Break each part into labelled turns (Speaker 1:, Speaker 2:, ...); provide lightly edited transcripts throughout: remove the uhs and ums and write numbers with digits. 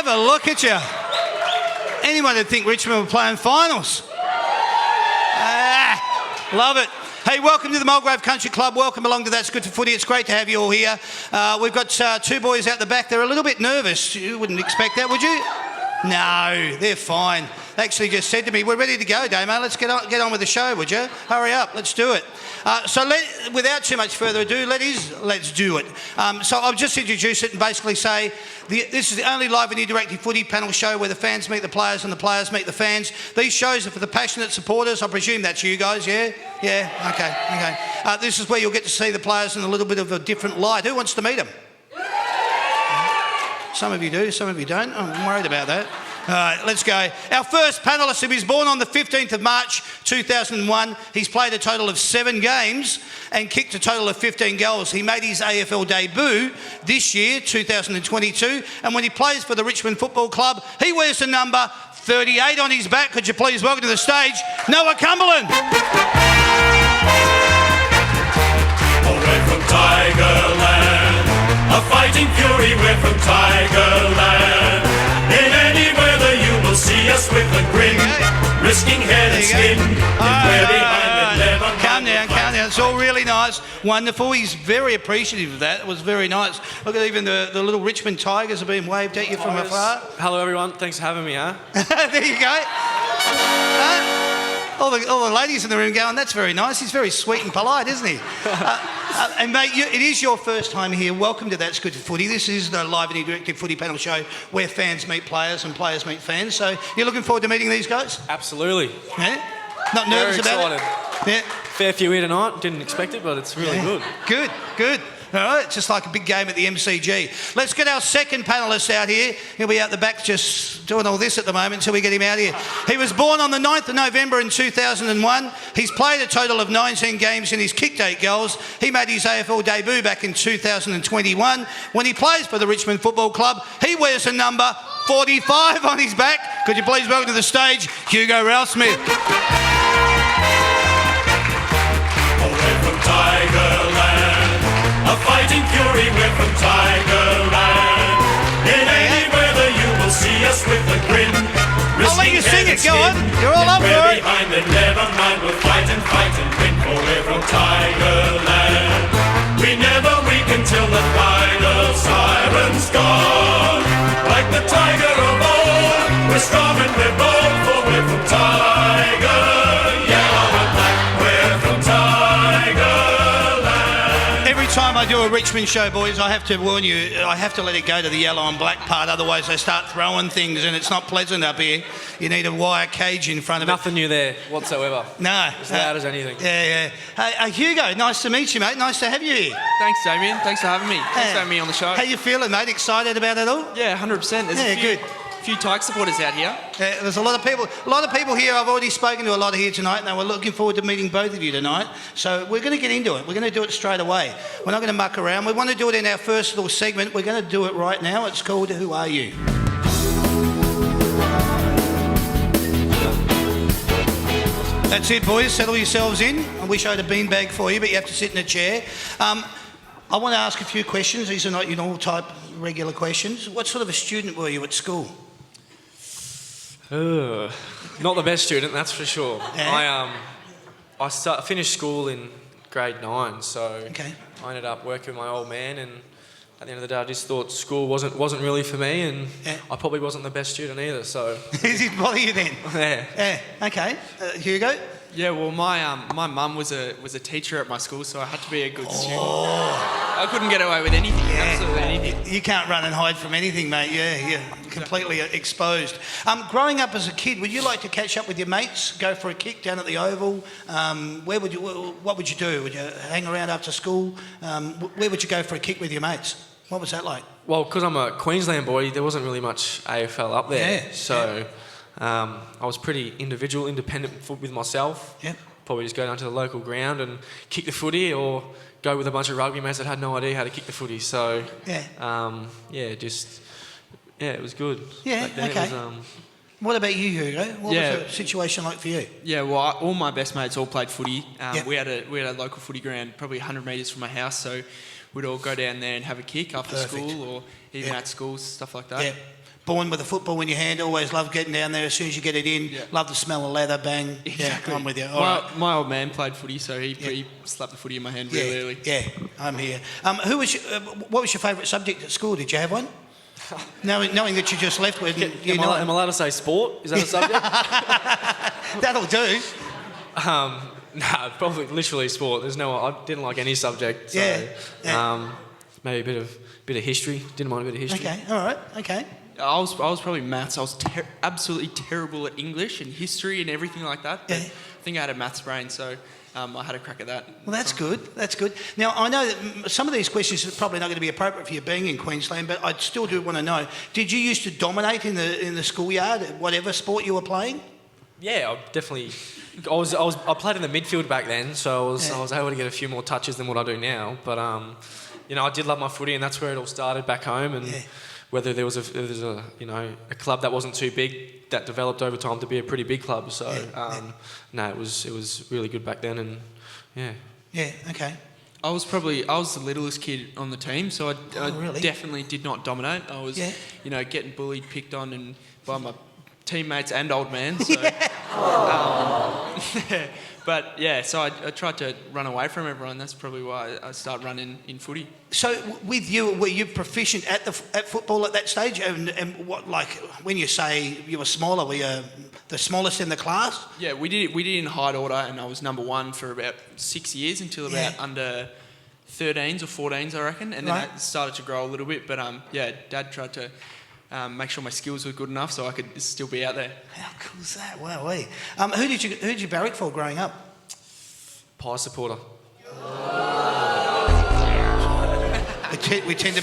Speaker 1: Have a look at you. Anyone would think Richmond were playing finals. Love it. Hey, welcome to the Mulgrave Country Club. Welcome along to That's Good for Footy. It's great to have you all here. We've got two boys out the back. They're a little bit nervous. You wouldn't expect that, would you? No, they're fine. They actually just said to me, we're ready to go, Damo. Let's get on with the show, would you? Hurry up, let's do it. Without too much further ado, let's do it. So I'll just introduce it and basically say this is the only live and interactive footy panel show where the fans meet the players and the players meet the fans. These shows are for the passionate supporters. I presume that's you guys, yeah? Yeah, okay. This is where you'll get to see the players in a little bit of a different light. Who wants to meet them? Some of you do, some of you don't. I'm worried about that. All right, let's go. Our first panellist, he was born on the 15th of March 2001. He's played a total of 7 games and kicked a total of 15 goals. He made his AFL debut this year, 2022, and when he plays for the Richmond Football Club, he wears the number 38 on his back. Could you please welcome to the stage, Noah Cumberland.
Speaker 2: We're from Tigerland, a fighting fury, we're from Tigerland. In any weather you will see us with a grin, risking head and skin.
Speaker 1: Calm down. It's all really nice, wonderful. He's very appreciative of that. It was very nice. Look at even the little Richmond Tigers are being waved at you from afar.
Speaker 3: Hello everyone, thanks for having me, huh?
Speaker 1: There you go. All the ladies in the room going, that's very nice. He's very sweet and polite, isn't he? And mate, it is your first time here. Welcome to That's Good for Footy. This is the live and interactive footy panel show where fans meet players and players meet fans. So you're looking forward to meeting these guys?
Speaker 3: Absolutely.
Speaker 1: Yeah? Not nervous about it? Yeah.
Speaker 3: Fair few here tonight. Didn't expect it, but it's really good.
Speaker 1: Good. All right, it's just like a big game at the MCG. Let's get our second panellist out here. He'll be out the back just doing all this at the moment until we get him out here. He was born on the 9th of November in 2001. He's played a total of 19 games and he's kicked 8 goals. He made his AFL debut back in 2021. When he plays for the Richmond Football Club, he wears the number 45 on his back. Could you please welcome to the stage, Hugo Smith.
Speaker 2: Tigerland, a fighting fury, we're from Tigerland. In any weather you will see us with a grin.
Speaker 1: I'll let you sing it, go on. You're all up for it.
Speaker 2: Behind it, never mind, we'll fight and win, for we're from Tigerland. We never weaken till the final siren's gone. Like the tiger of old, we're strong and we're bold, for we're from Tiger. Yellow and black, we're from Tiger.
Speaker 1: Every time I do a Richmond show, boys, I have to warn you, I have to let it go to the yellow and black part, otherwise they start throwing things and it's not pleasant up here. You need a wire cage in front of it.
Speaker 3: Nothing new there whatsoever.
Speaker 1: No.
Speaker 3: As loud as anything.
Speaker 1: Yeah. Hey, Hugo, nice to meet you, mate. Nice to have you here.
Speaker 4: Thanks, Damien. Thanks for having me. Thanks for having me on the show.
Speaker 1: How you feeling, mate? Excited about it all?
Speaker 4: Yeah, 100%. There's
Speaker 1: good.
Speaker 4: A few Tigers supporters out here.
Speaker 1: There's a lot of people here. I've already spoken to a lot here tonight, and they were looking forward to meeting both of you tonight. So we're going to get into it. We're going to do it straight away. We're not going to muck around. We want to do it in our first little segment. We're going to do it right now. It's called Who Are You? That's it, boys. Settle yourselves in. I wish I had a beanbag for you, but you have to sit in a chair. I want to ask a few questions. These are not your normal type regular questions. What sort of a student were you at school?
Speaker 3: Not the best student, that's for sure.
Speaker 1: Yeah.
Speaker 3: I finished school in grade 9, so
Speaker 1: Okay.
Speaker 3: I ended up working with my old man, and at the end of the day I just thought school wasn't really for me, and I probably wasn't the best student either, so...
Speaker 1: Does it bother you then?
Speaker 3: Yeah.
Speaker 1: Okay. Hugo?
Speaker 4: Yeah, well, my mum was a teacher at my school, so I had to be a good student. I couldn't get away with anything, absolutely anything.
Speaker 1: You can't run and hide from anything, mate. Yeah, you're completely exposed. Growing up as a kid, would you like to catch up with your mates, go for a kick down at the Oval? What would you do? Would you hang around after school? Where would you go for a kick with your mates? What was that like?
Speaker 3: Well, because I'm a Queensland boy, there wasn't really much AFL up there, I was pretty independent with myself.
Speaker 1: Yep.
Speaker 3: Probably just go down to the local ground and kick the footy, or go with a bunch of rugby mates that had no idea how to kick the footy. So, it was good.
Speaker 1: Yeah, okay. What about you, Hugo? What was the situation like for you?
Speaker 4: Yeah, well, all my best mates all played footy. We had a local footy ground, probably 100 metres from my house, so we'd all go down there and have a kick after
Speaker 1: Perfect.
Speaker 4: school or even at school, stuff like that.
Speaker 1: Yeah. Born with a football in your hand, always love getting down there as soon as you get it in.
Speaker 4: Yeah.
Speaker 1: Love the smell of leather, bang.
Speaker 4: Exactly.
Speaker 1: Yeah, I'm with you. All right.
Speaker 4: My old man played footy, so he slapped the footy in my hand really early.
Speaker 1: Yeah, I'm here. What was your favourite subject at school? Did you have one? knowing that you just left with...
Speaker 3: Am I allowed to say sport? Is that a subject?
Speaker 1: That'll do.
Speaker 3: No, probably literally sport. I didn't like any subject. So,
Speaker 1: Yeah.
Speaker 3: maybe a bit of history. Didn't mind a bit of history.
Speaker 1: Okay, all right, okay.
Speaker 4: I was probably maths. I was absolutely terrible at English and history and everything like that. But
Speaker 1: Yeah.
Speaker 4: I think I had a maths brain, so I had a crack at that.
Speaker 1: Well, that's good. That's good. Now, I know that some of these questions are probably not going to be appropriate for you being in Queensland, but I still do want to know: did you used to dominate in the schoolyard, whatever sport you were playing?
Speaker 3: Yeah, I definitely. I played in the midfield back then, so I was able to get a few more touches than what I do now. But I did love my footy, and that's where it all started back home. And whether there was a club that wasn't too big that developed over time to be a pretty big club. So no, it was really good back then, and yeah.
Speaker 1: Yeah. Okay.
Speaker 4: I was the littlest kid on the team, so I
Speaker 1: really?
Speaker 4: definitely did not dominate. I was, getting bullied, picked on, and by my teammates and old man. So, but yeah, so I tried to run away from everyone. That's probably why I started running in footy.
Speaker 1: So, with you, were you proficient at football at that stage? And what, like, when you say you were smaller, were you the smallest in the class?
Speaker 4: Yeah, we did in height order, and I was number one for about 6 years until about under 13s or 14s, I reckon, and then it started to grow a little bit. But Dad tried to make sure my skills were good enough so I could still be out there.
Speaker 1: How cool is that? Wow. Who did you barrack for growing up?
Speaker 3: Pie supporter.
Speaker 1: We tend to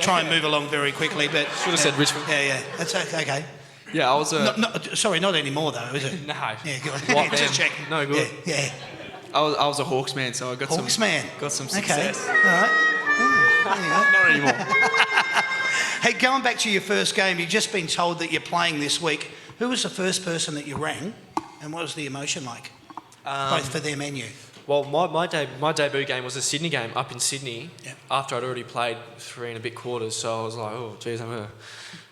Speaker 1: try and move along very quickly, but
Speaker 3: Should have said Richmond.
Speaker 1: Yeah, that's okay.
Speaker 4: Yeah, I was
Speaker 1: Sorry, not anymore though, is it?
Speaker 3: No.
Speaker 1: Yeah, good.
Speaker 3: White
Speaker 1: Just
Speaker 3: man.
Speaker 1: checking.
Speaker 3: No good.
Speaker 1: Yeah.
Speaker 4: I was a Hawks man, so I got
Speaker 1: Hawks man.
Speaker 4: some
Speaker 1: Okay.
Speaker 4: success.
Speaker 1: All right. There you go.
Speaker 4: Not anymore.
Speaker 1: Hey, going back to your first game, you've just been told that you're playing this week. Who was the first person that you rang, and what was the emotion like, both for them and you?
Speaker 3: Well, my debut game was a Sydney game up in Sydney.
Speaker 1: Yeah.
Speaker 3: After I'd already played 3 and a bit quarters, so I was like, oh, geez,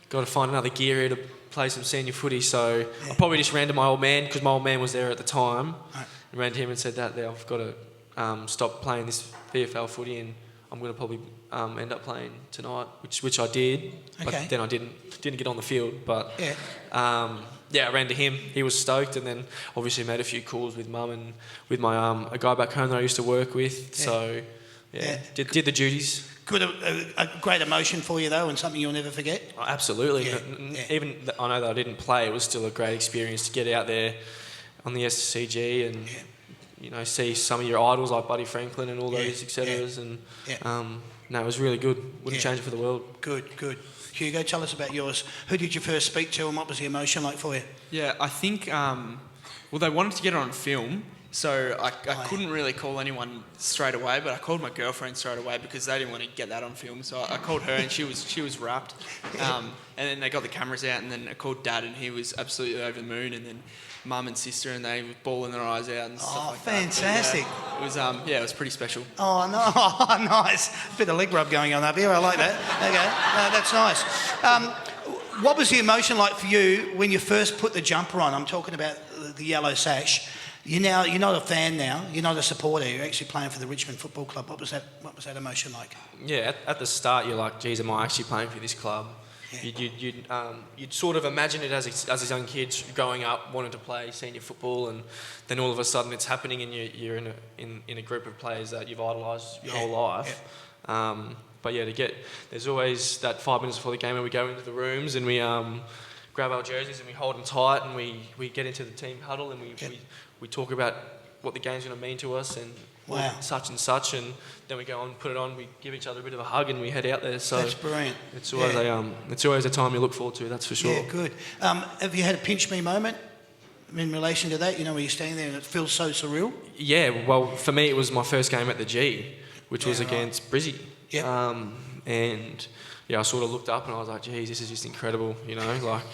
Speaker 3: got to find another gear here to play some senior footy. So I probably just ran to my old man because my old man was there at the time.
Speaker 1: Right.
Speaker 3: And ran to him and said that I've got to stop playing this VFL footy and I'm going to probably end up playing tonight, which I did. But then I didn't get on the field. But I ran to him. He was stoked, and then obviously made a few calls with Mum and with my a guy back home that I used to work with. So did the duties.
Speaker 1: Good, a great emotion for you though, and something you'll never forget.
Speaker 3: Oh, absolutely.
Speaker 1: Yeah.
Speaker 3: Even I know that I didn't play, it was still a great experience to get out there on the SCG and see some of your idols like Buddy Franklin and all those etc. And no, it was really good. Wouldn't change it for the world.
Speaker 1: Good. Hugo, tell us about yours. Who did you first speak to, and what was the emotion like for you?
Speaker 4: Yeah, I think, they wanted to get it on film, so I couldn't really call anyone straight away, but I called my girlfriend straight away because they didn't want to get that on film, so I called her and she was wrapped. And then they got the cameras out, and then I called Dad and he was absolutely over the moon, and then Mum and sister, and they were bawling their eyes out and stuff like
Speaker 1: fantastic.
Speaker 4: that. But, it was pretty special.
Speaker 1: Oh, no, nice. Bit of leg rub going on up here. I like that. Okay, that's nice. What was the emotion like for you when you first put the jumper on? I'm talking about the yellow sash. You're not a fan now. You're not a supporter. You're actually playing for the Richmond Football Club. What was that emotion like?
Speaker 3: Yeah, at the start you're like, geez, am I actually playing for this club? Yeah. You'd sort of imagine it as a young kid growing up, wanting to play senior football, and then all of a sudden it's happening, and you're in a group of players that you've idolised your whole life. Yeah. But there's always that 5 minutes before the game where we go into the rooms and we grab our jerseys and we hold them tight and we get into the team huddle and we talk about what the game's going to mean to us and such and such, and then we go and put it on, we give each other a bit of a hug and we head out there. So
Speaker 1: that's brilliant.
Speaker 3: It's always a time you look forward to, that's for sure.
Speaker 1: Yeah, good. Have you had a pinch me moment in relation to that, where you're standing there and it feels so surreal?
Speaker 3: Yeah, well, for me it was my first game at the G, which was against Brizzy.
Speaker 1: Yeah.
Speaker 3: And I sort of looked up and I was like, geez, this is just incredible, you know, like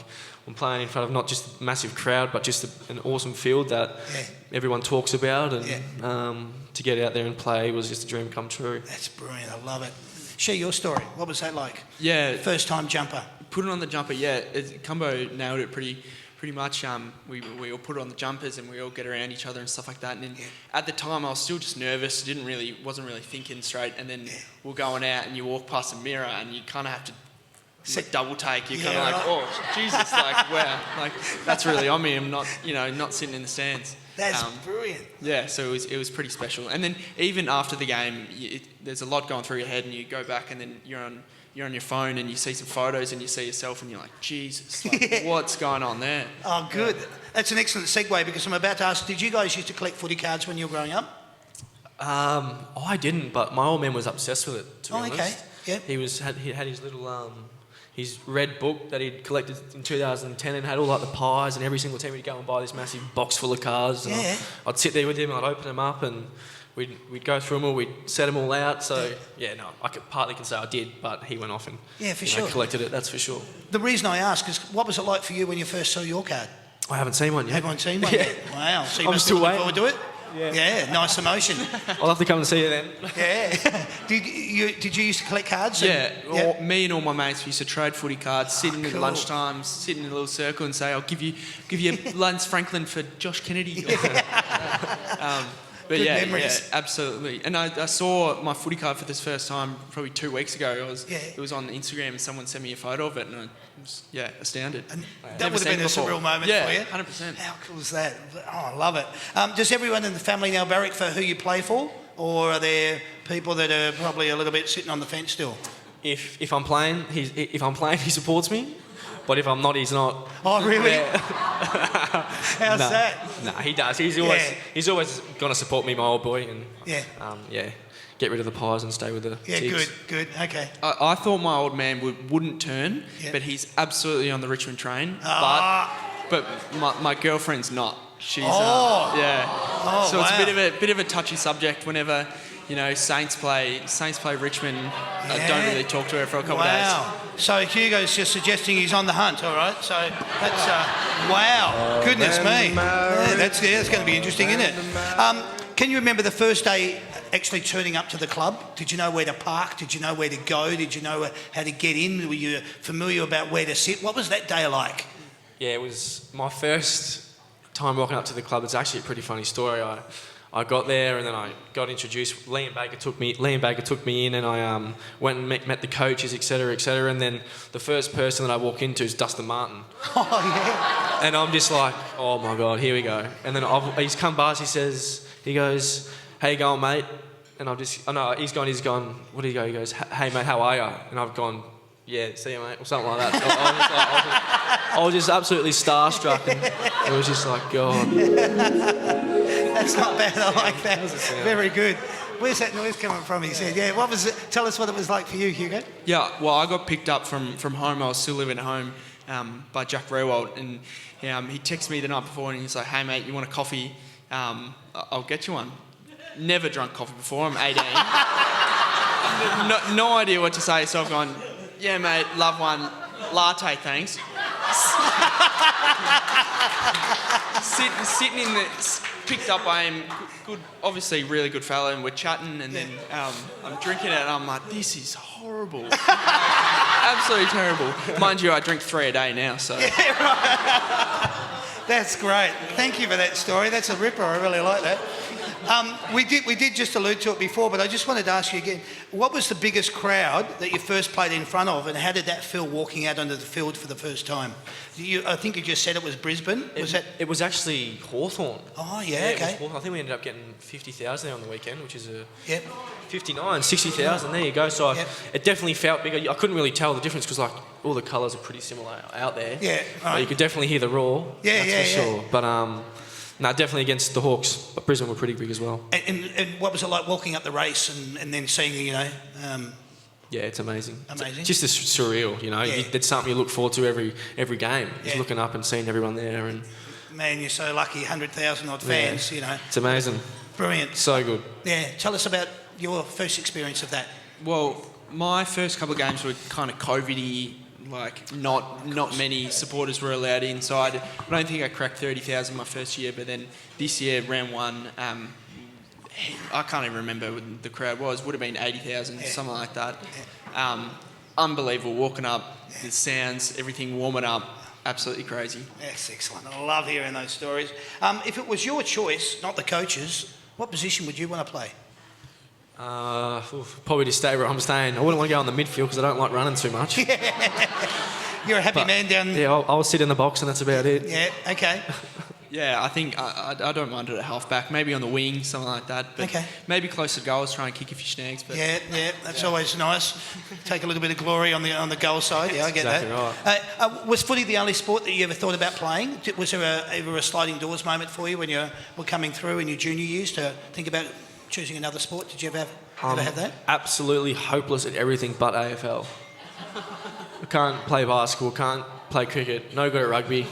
Speaker 3: I'm playing in front of not just a massive crowd, but just an awesome field that everyone talks about, and to get out there and play was just a dream come true.
Speaker 1: That's brilliant. I love it. Share your story. What was that like?
Speaker 4: Yeah.
Speaker 1: First time jumper.
Speaker 4: Put it on the jumper, Cumbo nailed it pretty much. We all put it on the jumpers and we all get around each other and stuff like that. And then at the time I was still just nervous, wasn't really thinking straight. And then we're going out and you walk past a mirror and you kind of have to double take. You're kind of like, oh Jesus, like wow, like that's really on me. I'm not, not sitting in the stands.
Speaker 1: That's brilliant.
Speaker 4: Yeah, so it was pretty special. And then even after the game, there's a lot going through your head, and you go back and then you're on your phone and you see some photos and you see yourself and you're like, Jesus, like, what's going on there?
Speaker 1: Oh, good. That's an excellent segue, because I'm about to ask, did you guys used to collect footy cards when you were growing up?
Speaker 3: I didn't, but my old man was obsessed with it, to be honest.
Speaker 1: Okay. Yeah.
Speaker 3: He had his little his red book that he'd collected in 2010, and had all like the pies, and every single team he'd go and buy this massive box full of cards. And I'd sit there with him, I'd open them up, and we'd go through them all, we'd set them all out. So I partly can say I did, but he went off and collected it. That's for sure.
Speaker 1: The reason I ask is, what was it like for you when you first saw your card?
Speaker 3: I haven't seen one yet.
Speaker 1: Haven't seen one yet? Wow. So you
Speaker 3: I'm
Speaker 1: must be
Speaker 3: still
Speaker 1: looking
Speaker 3: waiting.
Speaker 1: forward to it? Yeah, nice emotion.
Speaker 3: I'll have to come and see you then.
Speaker 1: Yeah. Did you used to collect cards?
Speaker 4: Me and all my mates used to trade footy cards, sitting at lunchtimes, sit in a little circle and say, I'll give you Lance Franklin for Josh Kennedy. But
Speaker 1: Good
Speaker 4: yeah,
Speaker 1: memories.
Speaker 4: Absolutely. And I saw my footy card for this first time probably 2 weeks ago. It was on Instagram and someone sent me a photo of it, and I was astounded.
Speaker 1: And that would have been a surreal moment for you.
Speaker 4: 100%.
Speaker 1: How cool is that? Oh, I love it. Does everyone in the family now barrack for who you play for, or are there people that are probably a little bit sitting on the fence still?
Speaker 3: If I'm playing, he supports me. But if I'm not, he's not.
Speaker 1: Oh, really?
Speaker 3: Yeah.
Speaker 1: How's that?
Speaker 3: No, he does. He's always going to support me, my old boy, and get rid of the pies and stay with the tigs.
Speaker 1: Good. Okay.
Speaker 4: I thought my old man wouldn't turn, but he's absolutely on the Richmond train. But my girlfriend's not. She's so it's a bit of a touchy subject whenever Saints play Richmond. I don't really talk to her for a couple of days.
Speaker 1: So Hugo's just suggesting he's on the hunt. All right. So that's wow. Goodness me. Yeah, that's going to be interesting, isn't it? Can you remember the first day actually turning up to the club? Did you know where to park? Did you know where to go? Did you know how to get in? Were you familiar about where to sit? What was that day like?
Speaker 3: Yeah, it was my first time walking up to the club. It's actually a pretty funny story. I got there and then I got introduced. Liam Baker took me in, and I went and met the coaches, etc., etc. And then the first person that I walk into is Dustin Martin.
Speaker 1: Oh yeah.
Speaker 3: And I'm just like, oh my God, here we go. And then he's come past. He goes, how you going, mate? And he's gone. What do you go? He goes, hey mate, how are you? And I've gone, yeah, see you mate, or something like that. I was just absolutely starstruck, and it was just like, God.
Speaker 1: That's not bad. I like that. Very good. Where's that noise coming from? He said, yeah. What was it? Tell us what it was like for you, Hugo.
Speaker 4: Yeah, well, I got picked up from home. I was still living at home by Jack Rewald, and he texted me the night before, and he's like, hey mate, you want a coffee? I'll get you one. Never drunk coffee before. I'm 18. no idea what to say, so I've gone, yeah mate, love one. Latte, thanks. Sitting in the... Picked up by him, good, obviously really good fella, and we're chatting, and then I'm drinking it, and I'm like, this is horrible. Absolutely terrible. Mind you, I drink 3 a day now, so... Yeah, right.
Speaker 1: That's great. Thank you for that story. That's a ripper. I really like that. We did just allude to it before, but I just wanted to ask you again, what was the biggest crowd that you first played in front of, and how did that feel walking out onto the field for the first time? I think you just said it was Brisbane.
Speaker 3: It was actually Hawthorn.
Speaker 1: Oh, yeah, okay.
Speaker 3: I think we ended up getting 50,000 there on the weekend, which is 60,000. There you go. So it definitely felt bigger. I couldn't really tell the difference because all the colours are pretty similar out there.
Speaker 1: Yeah, right.
Speaker 3: You could definitely hear the roar.
Speaker 1: Yeah,
Speaker 3: that's for sure. But definitely against the Hawks. But Brisbane were pretty big as well.
Speaker 1: And what was it like walking up the race and then seeing,
Speaker 3: yeah, it's amazing.
Speaker 1: Amazing.
Speaker 3: It's just surreal, Yeah. It's something you look forward to every game. Just looking up and seeing everyone there. And
Speaker 1: man, you're so lucky, 100,000 odd fans,
Speaker 3: It's amazing.
Speaker 1: Brilliant.
Speaker 3: So good.
Speaker 1: Yeah. Tell us about your first experience of that.
Speaker 4: Well, my first couple of games were kind of COVID-y, like not many supporters were allowed inside. I don't think I cracked 30,000 my first year, but then this year, round one, I can't even remember what the crowd was. Would have been 80,000, something like that. Unbelievable, walking up, the sounds, everything warming up, absolutely crazy.
Speaker 1: That's excellent. I love hearing those stories. If it was your choice, not the coach's, what position would you want to play?
Speaker 3: Probably to stay where I'm staying. I wouldn't want to go on the midfield because I don't like running too much.
Speaker 1: You're a happy man down...
Speaker 3: Yeah, I'll sit in the box and that's about it.
Speaker 1: Yeah, okay.
Speaker 4: Yeah, I think I don't mind it at half-back, maybe on the wing, something like that. But maybe close to goals, try and kick a few snags. But
Speaker 1: yeah, that's always nice. Take a little bit of glory on the goal side. Yeah, I get
Speaker 3: exactly
Speaker 1: that.
Speaker 3: Right.
Speaker 1: Was footy the only sport that you ever thought about playing? Was there ever a sliding doors moment for you when you were coming through in your junior years to think about choosing another sport? Did you ever have that?
Speaker 3: Absolutely hopeless at everything but AFL. I can't play basketball, can't play cricket, no good at rugby.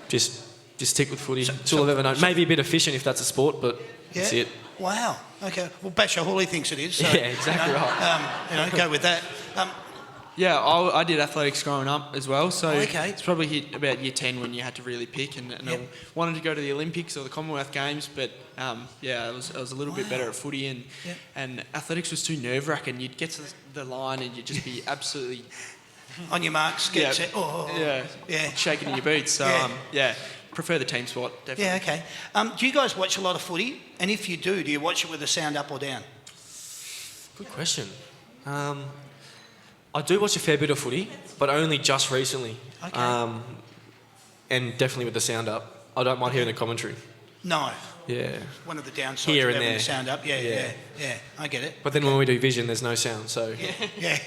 Speaker 3: Just stick with footy. That's all I've ever known. Maybe a bit of fishing if that's a sport, but that's it.
Speaker 1: Wow. Okay. Well, Basher Hawley thinks it is. So,
Speaker 3: yeah, exactly right.
Speaker 1: Go with that.
Speaker 4: Yeah, I did athletics growing up as well, so
Speaker 1: it's
Speaker 4: probably hit about year 10 when you had to really pick, and I wanted to go to the Olympics or the Commonwealth Games, but I was a little bit better at footy, and athletics was too nerve-wracking. You'd get to the line and you'd just be absolutely...
Speaker 1: On your marks, get set.
Speaker 4: Shaking in your boots, so prefer the team sport, definitely.
Speaker 1: Yeah, okay. Do you guys watch a lot of footy? And if you do you watch it with the sound up or down?
Speaker 3: Good question. I do watch a fair bit of footy, but only just recently.
Speaker 1: Okay.
Speaker 3: And definitely with the sound up. I don't mind hearing the commentary.
Speaker 1: No.
Speaker 3: Yeah.
Speaker 1: One of the downsides
Speaker 3: Here
Speaker 1: of
Speaker 3: and
Speaker 1: having
Speaker 3: there.
Speaker 1: the sound up. Yeah, I get it.
Speaker 3: But then when we do vision, there's no sound, so...
Speaker 1: Yeah,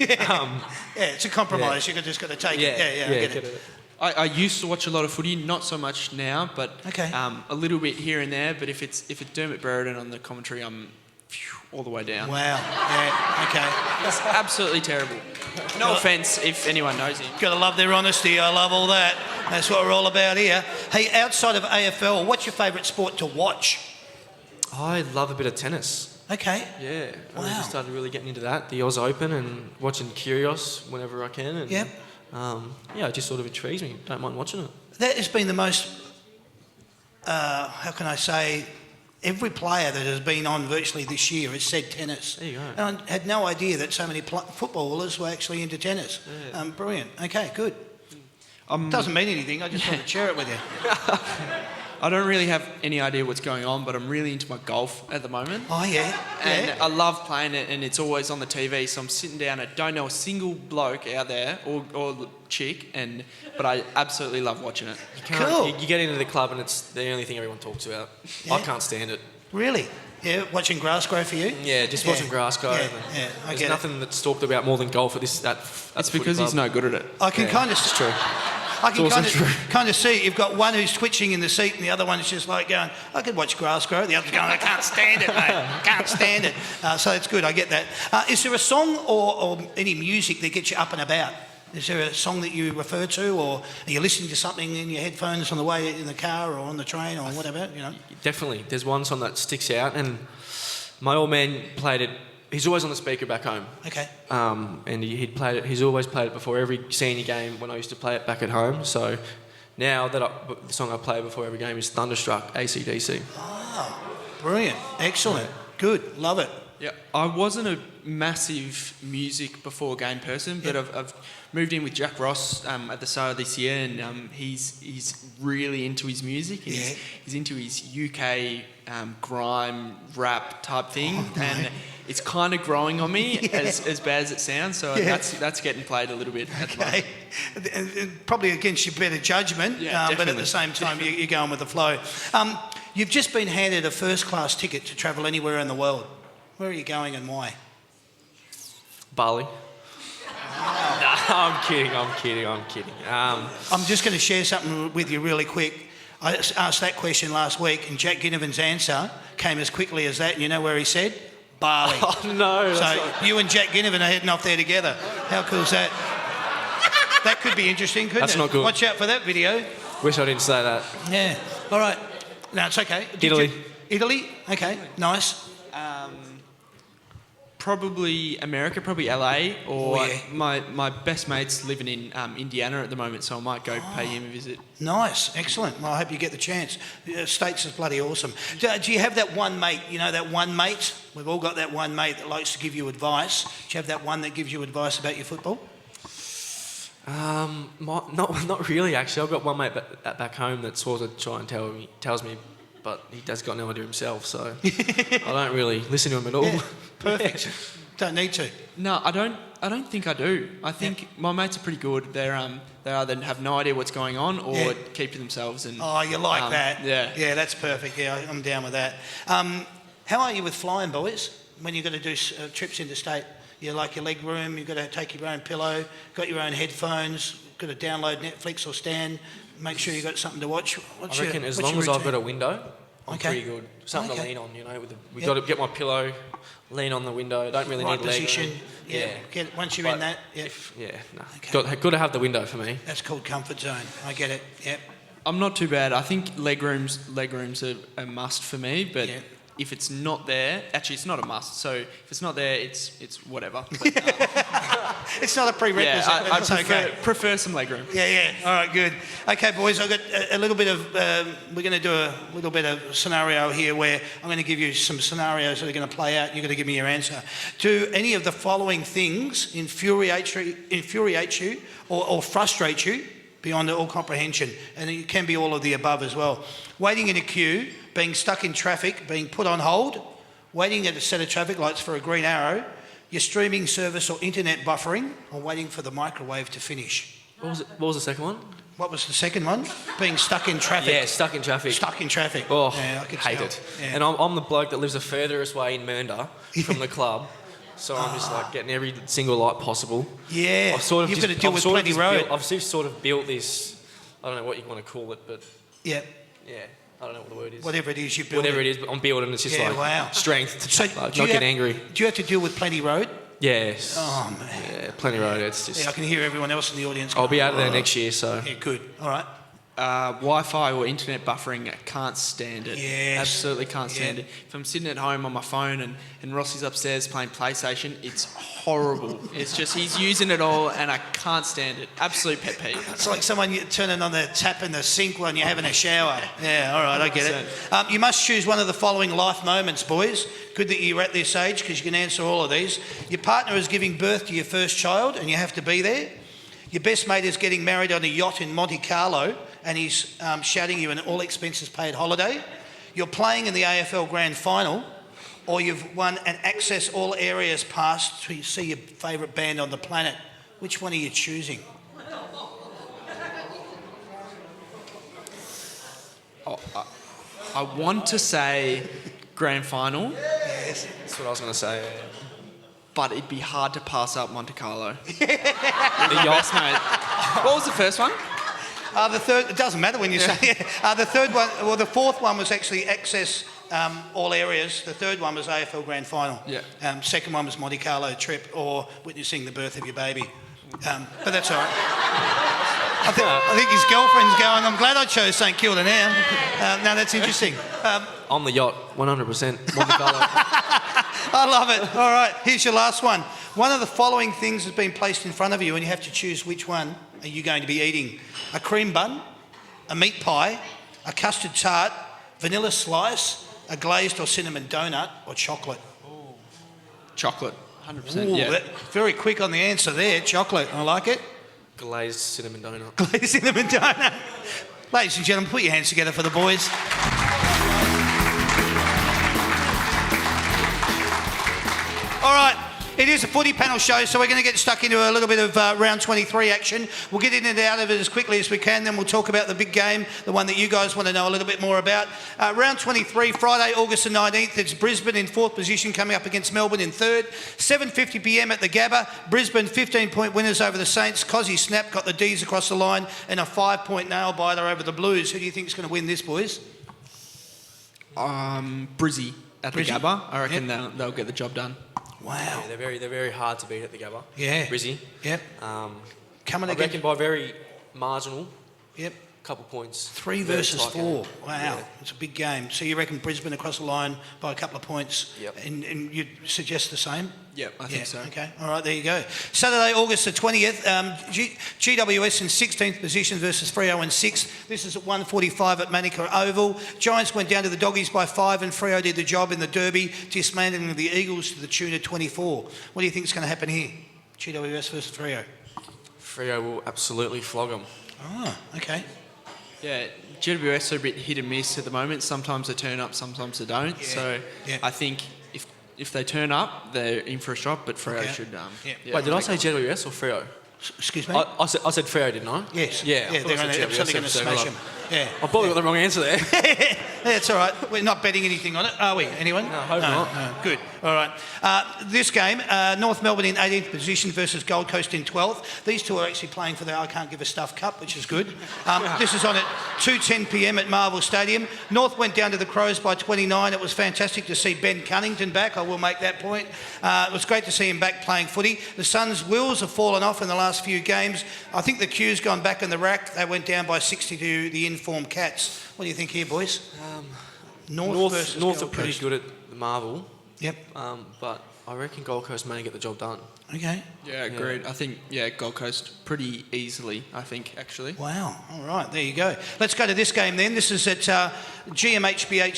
Speaker 1: it's a compromise. You've just got to take it. Yeah, I get it.
Speaker 4: I used to watch a lot of footy, not so much now, but a little bit here and there. But if it's Dermot Brereton on the commentary, I'm all the way down.
Speaker 1: Wow. Yeah. Okay.
Speaker 4: It's absolutely terrible. No offence if anyone knows him.
Speaker 1: Got to love their honesty. I love all that. That's what we're all about here. Hey, outside of AFL, what's your favourite sport to watch?
Speaker 3: I love a bit of tennis.
Speaker 1: Okay.
Speaker 3: Yeah.
Speaker 1: Wow.
Speaker 3: I just started really getting into that, the Oz Open, and watching Kyrgios whenever I can. And, it just sort of intrigues me. Don't mind watching it.
Speaker 1: That has been the most, how can I say, every player that has been on virtually this year has said tennis.
Speaker 3: There you go.
Speaker 1: And I had no idea that so many footballers were actually into tennis.
Speaker 3: Yeah.
Speaker 1: Brilliant. Okay, good. Doesn't mean anything. I just want to share it with you.
Speaker 4: I don't really have any idea what's going on, but I'm really into my golf at the moment.
Speaker 1: Oh, yeah.
Speaker 4: And I love playing it, and it's always on the TV, so I'm sitting down. I don't know a single bloke out there or chick, but I absolutely love watching it.
Speaker 1: Cool.
Speaker 3: You get into the club and it's the only thing everyone talks about.
Speaker 1: Yeah.
Speaker 3: I can't stand it.
Speaker 1: Really? Yeah, watching grass grow for you?
Speaker 3: Yeah, just watching grass grow.
Speaker 1: Yeah, I
Speaker 3: There's
Speaker 1: get
Speaker 3: nothing that's talked about more than golf at
Speaker 4: It's
Speaker 3: the
Speaker 4: because he's no good at it.
Speaker 1: I can kind of...
Speaker 3: It's true.
Speaker 1: I can kind of see you've got one who's twitching in the seat and the other one is just like going, I could watch grass grow. The other's going, I can't stand it, mate. I can't stand it. So it's good, I get that. Is there a song or any music that gets you up and about? Is there a song that you refer to, or are you listening to something in your headphones on the way in the car or on the train or whatever,
Speaker 3: Definitely. There's one song that sticks out, and my old man played it. He's always on the speaker back home.
Speaker 1: Okay.
Speaker 3: And he'd played it. He's always played it before every senior game when I used to play it back at home. So now the song I play before every game is Thunderstruck, AC/DC.
Speaker 1: Oh, brilliant. Excellent. Good. Love it.
Speaker 4: Yeah, I wasn't a massive music before game person, but I've moved in with Jack Ross at the start of this year, and he's really into his music. He's into his UK grime rap type thing, and it's kind of growing on me, as bad as it sounds. So that's getting played a little bit at the moment.
Speaker 1: And probably against your better judgment, but at the same time you're going with the flow. You've just been handed a first-class ticket to travel anywhere in the world. Where are you going and why?
Speaker 3: Bali. No, I'm kidding.
Speaker 1: I'm just going to share something with you really quick. I asked that question last week, and Jack Ginnivan's answer came as quickly as that. And you know where he said? Bali.
Speaker 3: Oh, no.
Speaker 1: So you and Jack Ginnivan are heading off there together. How cool is that? That could be interesting, couldn't it?
Speaker 3: That's not good.
Speaker 1: Watch out for that video.
Speaker 3: Wish I didn't say that.
Speaker 1: Yeah. All right. No, it's okay.
Speaker 3: Italy.
Speaker 1: Italy? Okay. Nice.
Speaker 4: Probably America, probably LA, or
Speaker 1: Oh, yeah.
Speaker 4: my best mate's living in Indiana at the moment, so I might go pay him a visit.
Speaker 1: Nice, excellent. Well, I hope you get the chance. States is bloody awesome. Do you have that one mate, that one mate? We've all got that one mate that likes to give you advice. Do you have that one that gives you advice about your football?
Speaker 3: Not really, actually. I've got one mate back home that sort of tells me, but he does got no idea himself, so I don't really listen to him at all.
Speaker 1: Yeah, perfect. Don't need to.
Speaker 4: No, I don't think I do. I think my mates are pretty good. They either have no idea what's going on or keep to themselves. And
Speaker 1: Oh, you like that?
Speaker 4: Yeah.
Speaker 1: Yeah, that's perfect. Yeah, I'm down with that. How are you with flying, boys? When you've got to do trips interstate, you like your leg room, you've got to take your own pillow, got your own headphones, got to download Netflix or Stan, make sure you've got something to watch.
Speaker 3: I reckon as long as I've got a window, I'm
Speaker 1: Okay.
Speaker 3: pretty good. Something to
Speaker 1: Okay.
Speaker 3: lean on, We've got to get my pillow, lean on the window. Don't really
Speaker 1: right
Speaker 3: need leg
Speaker 1: position.
Speaker 3: room.
Speaker 1: Yeah. Once you're in that, yeah.
Speaker 3: Okay. Got to have the window for me.
Speaker 1: That's called comfort zone. I get it. Yep.
Speaker 4: I'm not too bad. I think leg rooms are a must for me, but
Speaker 1: Yeah.
Speaker 4: if it's not there, actually it's not a must. So if it's not there, it's whatever. But,
Speaker 1: It's not a prerequisite.
Speaker 4: yeah,
Speaker 1: but it's
Speaker 4: prefer some leg room.
Speaker 1: Yeah. All right, good. Okay, boys, I've got a little bit of, we're going to do a little bit of scenario here where I'm going to give you some scenarios that are going to play out and you're going to give me your answer. Do any of the following things infuriate you or frustrate you beyond all comprehension? And it can be all of the above as well. Waiting in a queue, being stuck in traffic, being put on hold, waiting at a set of traffic lights for a green arrow, your streaming service or internet buffering, or waiting for the microwave to finish.
Speaker 3: What was the second one?
Speaker 1: What was the second one? Being stuck in traffic.
Speaker 3: Yeah, stuck in traffic.
Speaker 1: Stuck in traffic.
Speaker 3: Oh,
Speaker 1: Yeah, I could
Speaker 3: hate
Speaker 1: tell.
Speaker 3: it.
Speaker 1: Yeah.
Speaker 3: And I'm the bloke that lives the furthest way in Mernda from the club, so I'm just like getting every single light possible.
Speaker 1: Yeah,
Speaker 3: I've sort of
Speaker 1: you've
Speaker 3: just-
Speaker 1: got to deal
Speaker 3: I've
Speaker 1: with
Speaker 3: sort of
Speaker 1: plenty
Speaker 3: just
Speaker 1: road.
Speaker 3: built- I've just sort of built this, I don't know what you want to call it, but
Speaker 1: Yeah,
Speaker 3: yeah, I don't know what the word is.
Speaker 1: whatever it is you build.
Speaker 3: Whatever it is, but I'm building. It's just
Speaker 1: Yeah,
Speaker 3: like
Speaker 1: wow.
Speaker 3: strength to
Speaker 1: So
Speaker 3: like,
Speaker 1: do you
Speaker 3: not get
Speaker 1: have-
Speaker 3: angry.
Speaker 1: Do you have to deal with plenty road?
Speaker 3: Yes.
Speaker 1: Oh, man.
Speaker 3: Yeah, plenty road. It's just.
Speaker 1: Yeah, I can hear everyone else in the audience.
Speaker 3: I'll be
Speaker 1: going,
Speaker 3: out of there next year, so.
Speaker 1: Yeah, good. All right.
Speaker 4: Wi-Fi or internet buffering, I can't stand it.
Speaker 1: Yes.
Speaker 4: Absolutely can't stand
Speaker 1: Yeah.
Speaker 4: it. If I'm sitting at home on my phone and Rossi's upstairs playing PlayStation, it's horrible. It's just, he's using it all and I can't stand it. Absolute pet peeve.
Speaker 1: It's like someone turning on the tap in the sink when you're having a shower. Yeah, all right, I get it. You must choose one of the following life moments, boys. Good that you're at this age because you can answer all of these. Your partner is giving birth to your first child and you have to be there. Your best mate is getting married on a yacht in Monte Carlo and he's shouting you an all expenses paid holiday. You're playing in the AFL Grand Final, or you've won an Access All Areas pass to see your favourite band on the planet. Which one are you choosing?
Speaker 4: I want to say grand final,
Speaker 1: Yes.
Speaker 3: That's what I was going to say.
Speaker 4: but it'd be hard to pass up Monte Carlo.
Speaker 3: The yacht.
Speaker 4: Best mate. What was the first one?
Speaker 1: The third, it doesn't matter when you say it. The third one, well, the fourth one was actually Access All Areas. The third one was AFL Grand Final.
Speaker 4: Yeah.
Speaker 1: Second one was Monte Carlo trip or witnessing the birth of your baby. But that's all right. I think his girlfriend's going, I'm glad I chose St Kilda now. No, that's interesting.
Speaker 3: On the yacht, 100%. Monte Carlo.
Speaker 1: I love it. All right, here's your last one. One of the following things has been placed in front of you and you have to choose which one are you going to be eating. A cream bun, a meat pie, a custard tart, vanilla slice, a glazed or cinnamon donut, or chocolate.
Speaker 4: Chocolate. 100%.
Speaker 1: Ooh,
Speaker 4: Yeah.
Speaker 1: very quick on the answer there. Chocolate. I like it.
Speaker 3: Glazed cinnamon donut.
Speaker 1: Glazed cinnamon donut. Ladies and gentlemen, put your hands together for the boys. All right. It is a footy panel show, so we're going to get stuck into a little bit of round 23 action. We'll get in and out of it as quickly as we can, then we'll talk about the big game, the one that you guys want to know a little bit more about. Round 23, Friday, August the 19th, it's Brisbane in fourth position coming up against Melbourne in third. 7:50pm at the Gabba. Brisbane 15-point winners over the Saints. Cozzy Snap got the D's across the line and a 5-point nail-biter over the Blues. Who do you think is going to win this, boys?
Speaker 4: Brizzy at
Speaker 1: Brizzy.
Speaker 4: the Gabba. I reckon they'll get the job done.
Speaker 1: Wow.
Speaker 3: Yeah, they're very hard to beat at the Gabba.
Speaker 1: Yeah.
Speaker 3: Brizzy.
Speaker 1: Yep. Coming
Speaker 3: I
Speaker 1: against...
Speaker 3: reckon by very marginal.
Speaker 1: Yep.
Speaker 3: couple points.
Speaker 1: 3
Speaker 3: Very
Speaker 1: versus
Speaker 3: tight
Speaker 1: 4.
Speaker 3: game.
Speaker 1: Wow,
Speaker 3: Yeah.
Speaker 1: it's a big game. So you reckon Brisbane across the line by a couple of points?
Speaker 3: Yep.
Speaker 1: And you'd suggest the same?
Speaker 4: Yeah, I think so.
Speaker 1: Okay, all right, there you go. Saturday, August the 20th, GWS in 16th position versus Freo in 6th. This is at 1:45 at Manicure Oval. Giants went down to the Doggies by 5 and Freo did the job in the Derby, dismantling the Eagles to the tune of 24. What do you think is going to happen here? GWS versus Freo.
Speaker 3: Freo will absolutely flog them.
Speaker 1: Oh, okay.
Speaker 4: Yeah, GWS are a bit hit and miss at the moment. Sometimes they turn up, sometimes they don't.
Speaker 1: Yeah.
Speaker 4: So
Speaker 1: Yeah.
Speaker 4: I think if they turn up, they're in for a shot, but Freo
Speaker 1: Okay.
Speaker 4: should...
Speaker 1: Yeah.
Speaker 3: Wait, did I say GWS or Freo?
Speaker 1: Excuse me?
Speaker 3: I said Freo, didn't I?
Speaker 1: Yes.
Speaker 3: Yeah, I
Speaker 1: Yeah,
Speaker 3: thought
Speaker 1: they're
Speaker 3: I said
Speaker 1: absolutely going to
Speaker 3: GWS,
Speaker 1: smash
Speaker 3: so
Speaker 1: them. Yeah.
Speaker 3: I probably got the wrong answer there.
Speaker 1: Yeah, it's all right. We're not betting anything on it, are we? Anyone?
Speaker 3: No, hope not.
Speaker 1: No. Good. All right. This game, North Melbourne in 18th position versus Gold Coast in 12th. These two are actually playing for the I Can't Give a Stuff Cup, which is good. This is on at 2:10 p.m. at Marvel Stadium. North went down to the Crows by 29. It was fantastic to see Ben Cunnington back. I will make that point. It was great to see him back playing footy. The Suns' wheels have fallen off in the last few games. I think the Q's gone back in the rack. They went down by 60 to the informed Cats. What do you think here, boys? North versus
Speaker 3: North are
Speaker 1: Gold
Speaker 3: pretty
Speaker 1: Coast.
Speaker 3: good at the Marvel,
Speaker 1: Yep.
Speaker 3: but I reckon Gold Coast may get the job done.
Speaker 1: Okay.
Speaker 4: Yeah, agreed. I think, Gold Coast pretty easily, I think, actually.
Speaker 1: Wow. All right. There you go. Let's go to this game then. This is at GMHBA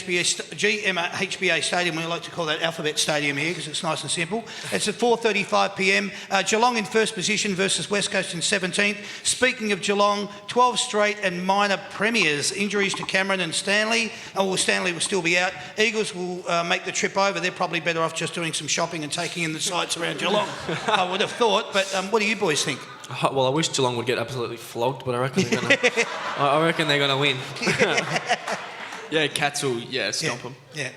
Speaker 1: Stadium. We like to call that Alphabet Stadium here because it's nice and simple. It's at 4:35 p.m. Geelong in first position versus West Coast in 17th. Speaking of Geelong, 12 straight and minor premiers. Injuries to Cameron and Stanley. Oh, well, Stanley will still be out. Eagles will make the trip over. They're probably better off just doing some shopping and taking in the sights around Geelong. I would have thought. But what do you boys think?
Speaker 3: Well, I wish Geelong would get absolutely flogged, but I reckon they're gonna. I reckon they're gonna win.
Speaker 4: Yeah, Cats will, stomp them.
Speaker 1: Yeah,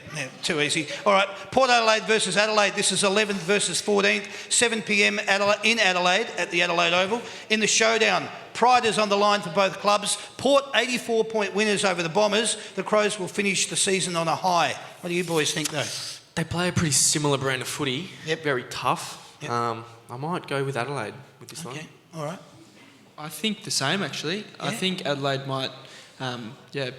Speaker 1: too easy. All right, Port Adelaide versus Adelaide. This is 11th versus 14th, 7 p.m. in Adelaide at the Adelaide Oval. In the showdown, pride is on the line for both clubs. Port 84-point winners over the Bombers. The Crows will finish the season on a high. What do you boys think, though?
Speaker 3: They play a pretty similar brand of footy.
Speaker 1: Yep.
Speaker 3: Very tough.
Speaker 1: Yep.
Speaker 3: I might go with Adelaide with this one.
Speaker 1: Okay, all right.
Speaker 4: I think the same, actually. I think Adelaide might,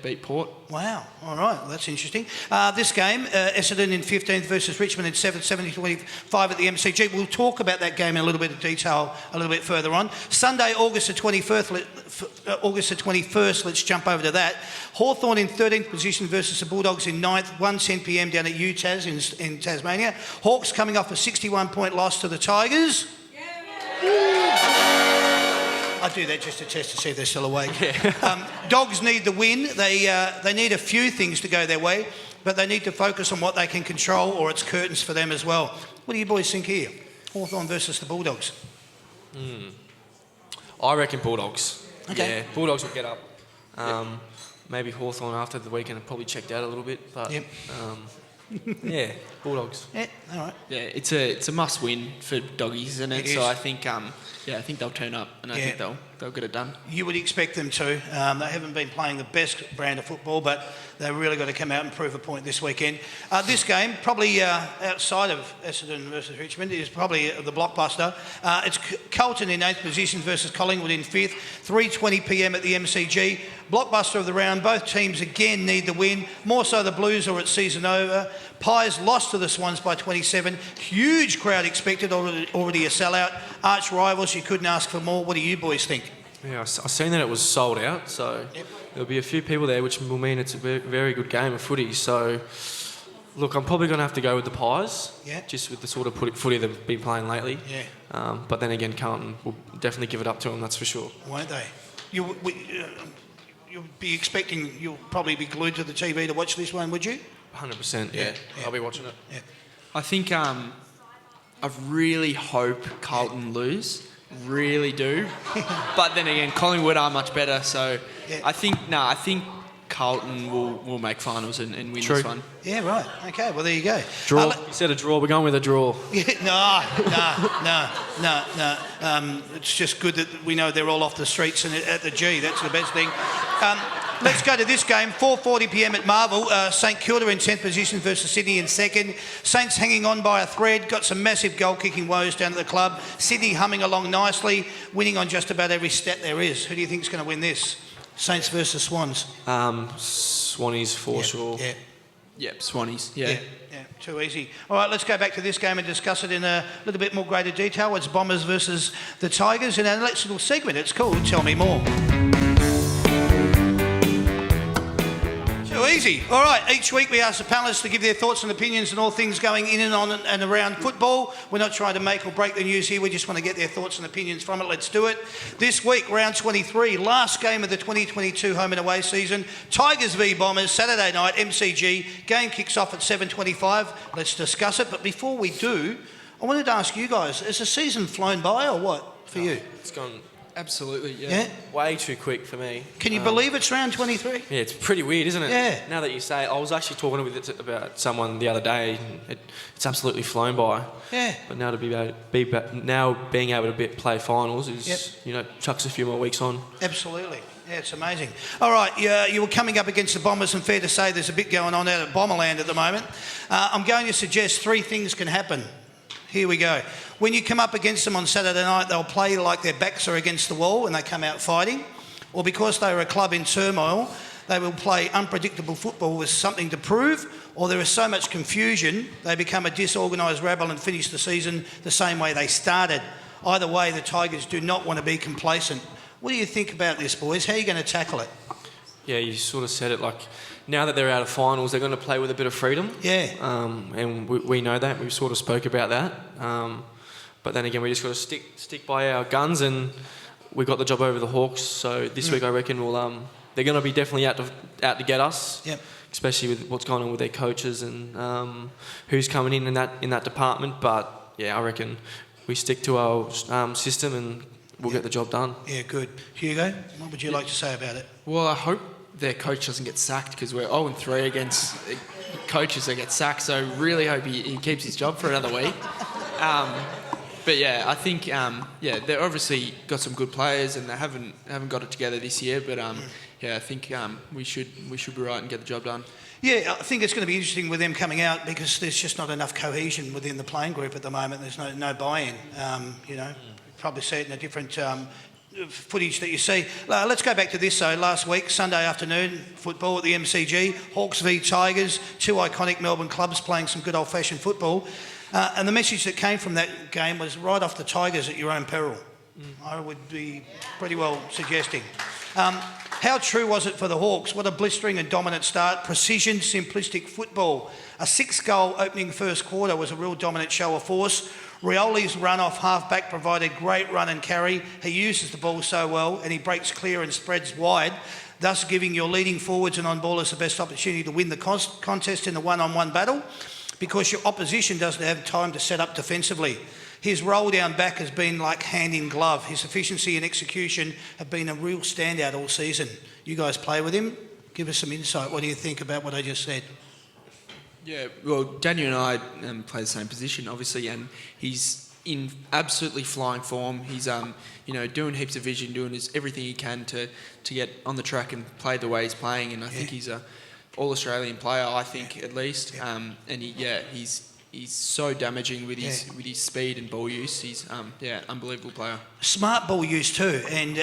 Speaker 4: beat Port.
Speaker 1: Wow, all right, well, that's interesting. This game, Essendon in 15th versus Richmond in 7th, 70-25 at the MCG. We'll talk about that game in a little bit of detail a little bit further on. Sunday, August the 21st, let's jump over to that. Hawthorn in 13th position versus the Bulldogs in 9th, 1:10 p.m. down at UTAS in Tasmania. Hawks coming off a 61-point loss to the Tigers. I do that just to test to see if they're still awake. Dogs need the win. They need a few things to go their way, but they need to focus on what they can control or it's curtains for them as well. What do you boys think here? Hawthorn versus the Bulldogs.
Speaker 3: I reckon Bulldogs.
Speaker 1: Okay.
Speaker 3: Yeah, Bulldogs will get up. Maybe Hawthorn after the weekend have probably checked out a little bit, but yeah, Bulldogs.
Speaker 1: Yeah, all right.
Speaker 4: Yeah, it's a must win for doggies, isn't it?
Speaker 1: It
Speaker 4: So
Speaker 1: is.
Speaker 4: I think I think they'll turn up and I think they'll get it done.
Speaker 1: You would expect them to. They haven't been playing the best brand of football, but they've really got to come out and prove a point this weekend. This game, probably outside of Essendon versus Richmond, is probably the blockbuster. It's Carlton in 8th position versus Collingwood in 5th, 3:20 p.m. at the MCG. Blockbuster of the round. Both teams again need the win. More so the Blues are at season over. Pies lost to the Swans by 27. Huge crowd expected, already a sellout. Arch rivals, you couldn't ask for more. What do you boys think?
Speaker 3: Yeah, I've seen that it was sold out, so there'll be a few people there, which will mean it's a very good game of footy. So, look, I'm probably going to have to go with the Pies, just with the sort of footy they've been playing lately.
Speaker 1: Yeah.
Speaker 3: But then again, Carlton will definitely give it up to them, that's for sure.
Speaker 1: Won't they? You'll be expecting, you'll probably be glued to the TV to watch this one, would you?
Speaker 3: 100%, yeah. I'll be watching it.
Speaker 1: Yeah.
Speaker 4: I think I really hope Carlton lose. Really do. But then again, Collingwood are much better, so I think Carlton will make finals and win this one.
Speaker 1: Yeah, right. Okay, well, there you go.
Speaker 3: Draw. You said a draw. We're going with a draw.
Speaker 1: No. It's just good that we know they're all off the streets and at the G. That's the best thing. Let's go to this game, 4:40 p.m. at Marvel. St Kilda in 10th position versus Sydney in 2nd. Saints hanging on by a thread, got some massive goal-kicking woes down at the club. Sydney humming along nicely, winning on just about every stat there is. Who do you think is going to win this? Saints versus Swans.
Speaker 3: Swannies for sure.
Speaker 1: Yeah.
Speaker 4: Yep, Swannies. Yeah.
Speaker 1: Yeah, too easy. All right, let's go back to this game and discuss it in a little bit more greater detail. It's Bombers versus the Tigers in our next little segment. It's called Tell Me More. Too easy. All right, each week we ask the panellists to give their thoughts and opinions on all things going in and on and around football. We're not trying to make or break the news here. We just want to get their thoughts and opinions from it. Let's do it. This week, round 23, last game of the 2022 home and away season. Tigers v Bombers, Saturday night, MCG. Game kicks off at 7:25. Let's discuss it. But before we do, I wanted to ask you guys, has the season flown by or what for you?
Speaker 3: It's gone
Speaker 4: Absolutely,
Speaker 1: Yeah?
Speaker 3: way too quick for me.
Speaker 1: Can you believe it's round 23?
Speaker 3: Yeah, it's pretty weird, isn't it?
Speaker 1: Yeah.
Speaker 3: Now that you say it, I was actually talking about someone the other day. And it's absolutely flown by.
Speaker 1: Yeah.
Speaker 3: But now being able to play finals is, chucks a few more weeks on.
Speaker 1: Absolutely. Yeah, it's amazing. All right, you were coming up against the Bombers, and fair to say there's a bit going on out at Bomberland at the moment. I'm going to suggest 3 things can happen. Here we go. When you come up against them on Saturday night, they'll play like their backs are against the wall and they come out fighting. Or because they're a club in turmoil, they will play unpredictable football with something to prove. Or there is so much confusion, they become a disorganised rabble and finish the season the same way they started. Either way, the Tigers do not want to be complacent. What do you think about this, boys? How are you going to tackle it?
Speaker 3: Yeah, you sort of said it. Like, now that they're out of finals, they're going to play with a bit of freedom.
Speaker 1: Yeah.
Speaker 3: And we know that. We sort of spoke about that. But then again, we just got to stick by our guns, and we got the job over the Hawks. So this week, I reckon they're going to be definitely out to get us.
Speaker 1: Yep.
Speaker 3: Especially with what's going on with their coaches and who's coming in that department. But yeah, I reckon we stick to our system and we'll get the job done.
Speaker 1: Yeah, good. Hugo, what would you like to say about it?
Speaker 4: Well, I hope their coach doesn't get sacked, because we're 0-3 against coaches that get sacked. So really hope he keeps his job for another week. But yeah, I think they've obviously got some good players and they haven't got it together this year. But I think we should be right and get the job done.
Speaker 1: Yeah, I think it's going to be interesting with them coming out, because there's just not enough cohesion within the playing group at the moment. There's no buy-in. Probably see it in a different footage that you see. Let's go back to this though. Last week, Sunday afternoon, football at the MCG, Hawks v Tigers, 2 iconic Melbourne clubs playing some good old-fashioned football. And the message that came from that game was right off the Tigers at your own peril. I would be pretty well suggesting. How true was it for the Hawks? What a blistering and dominant start. Precision, simplistic football. A 6-goal opening first quarter was a real dominant show of force. Rioli's run off half-back provided great run and carry. He uses the ball so well and he breaks clear and spreads wide, thus giving your leading forwards and on-ballers the best opportunity to win the contest in the one-on-one battle, because your opposition doesn't have time to set up defensively. His roll down back has been like hand in glove. His efficiency and execution have been a real standout all season. You guys play with him. Give us some insight. What do you think about what I just said?
Speaker 4: Yeah, well, Daniel and I play the same position, obviously, and he's in absolutely flying form. He's doing heaps of vision, doing everything he can to get on the track and play the way he's playing. And I think he's a all-Australian player, I think, at least. And he's so damaging with his speed and ball use. He's unbelievable player. Smart
Speaker 1: ball use too. And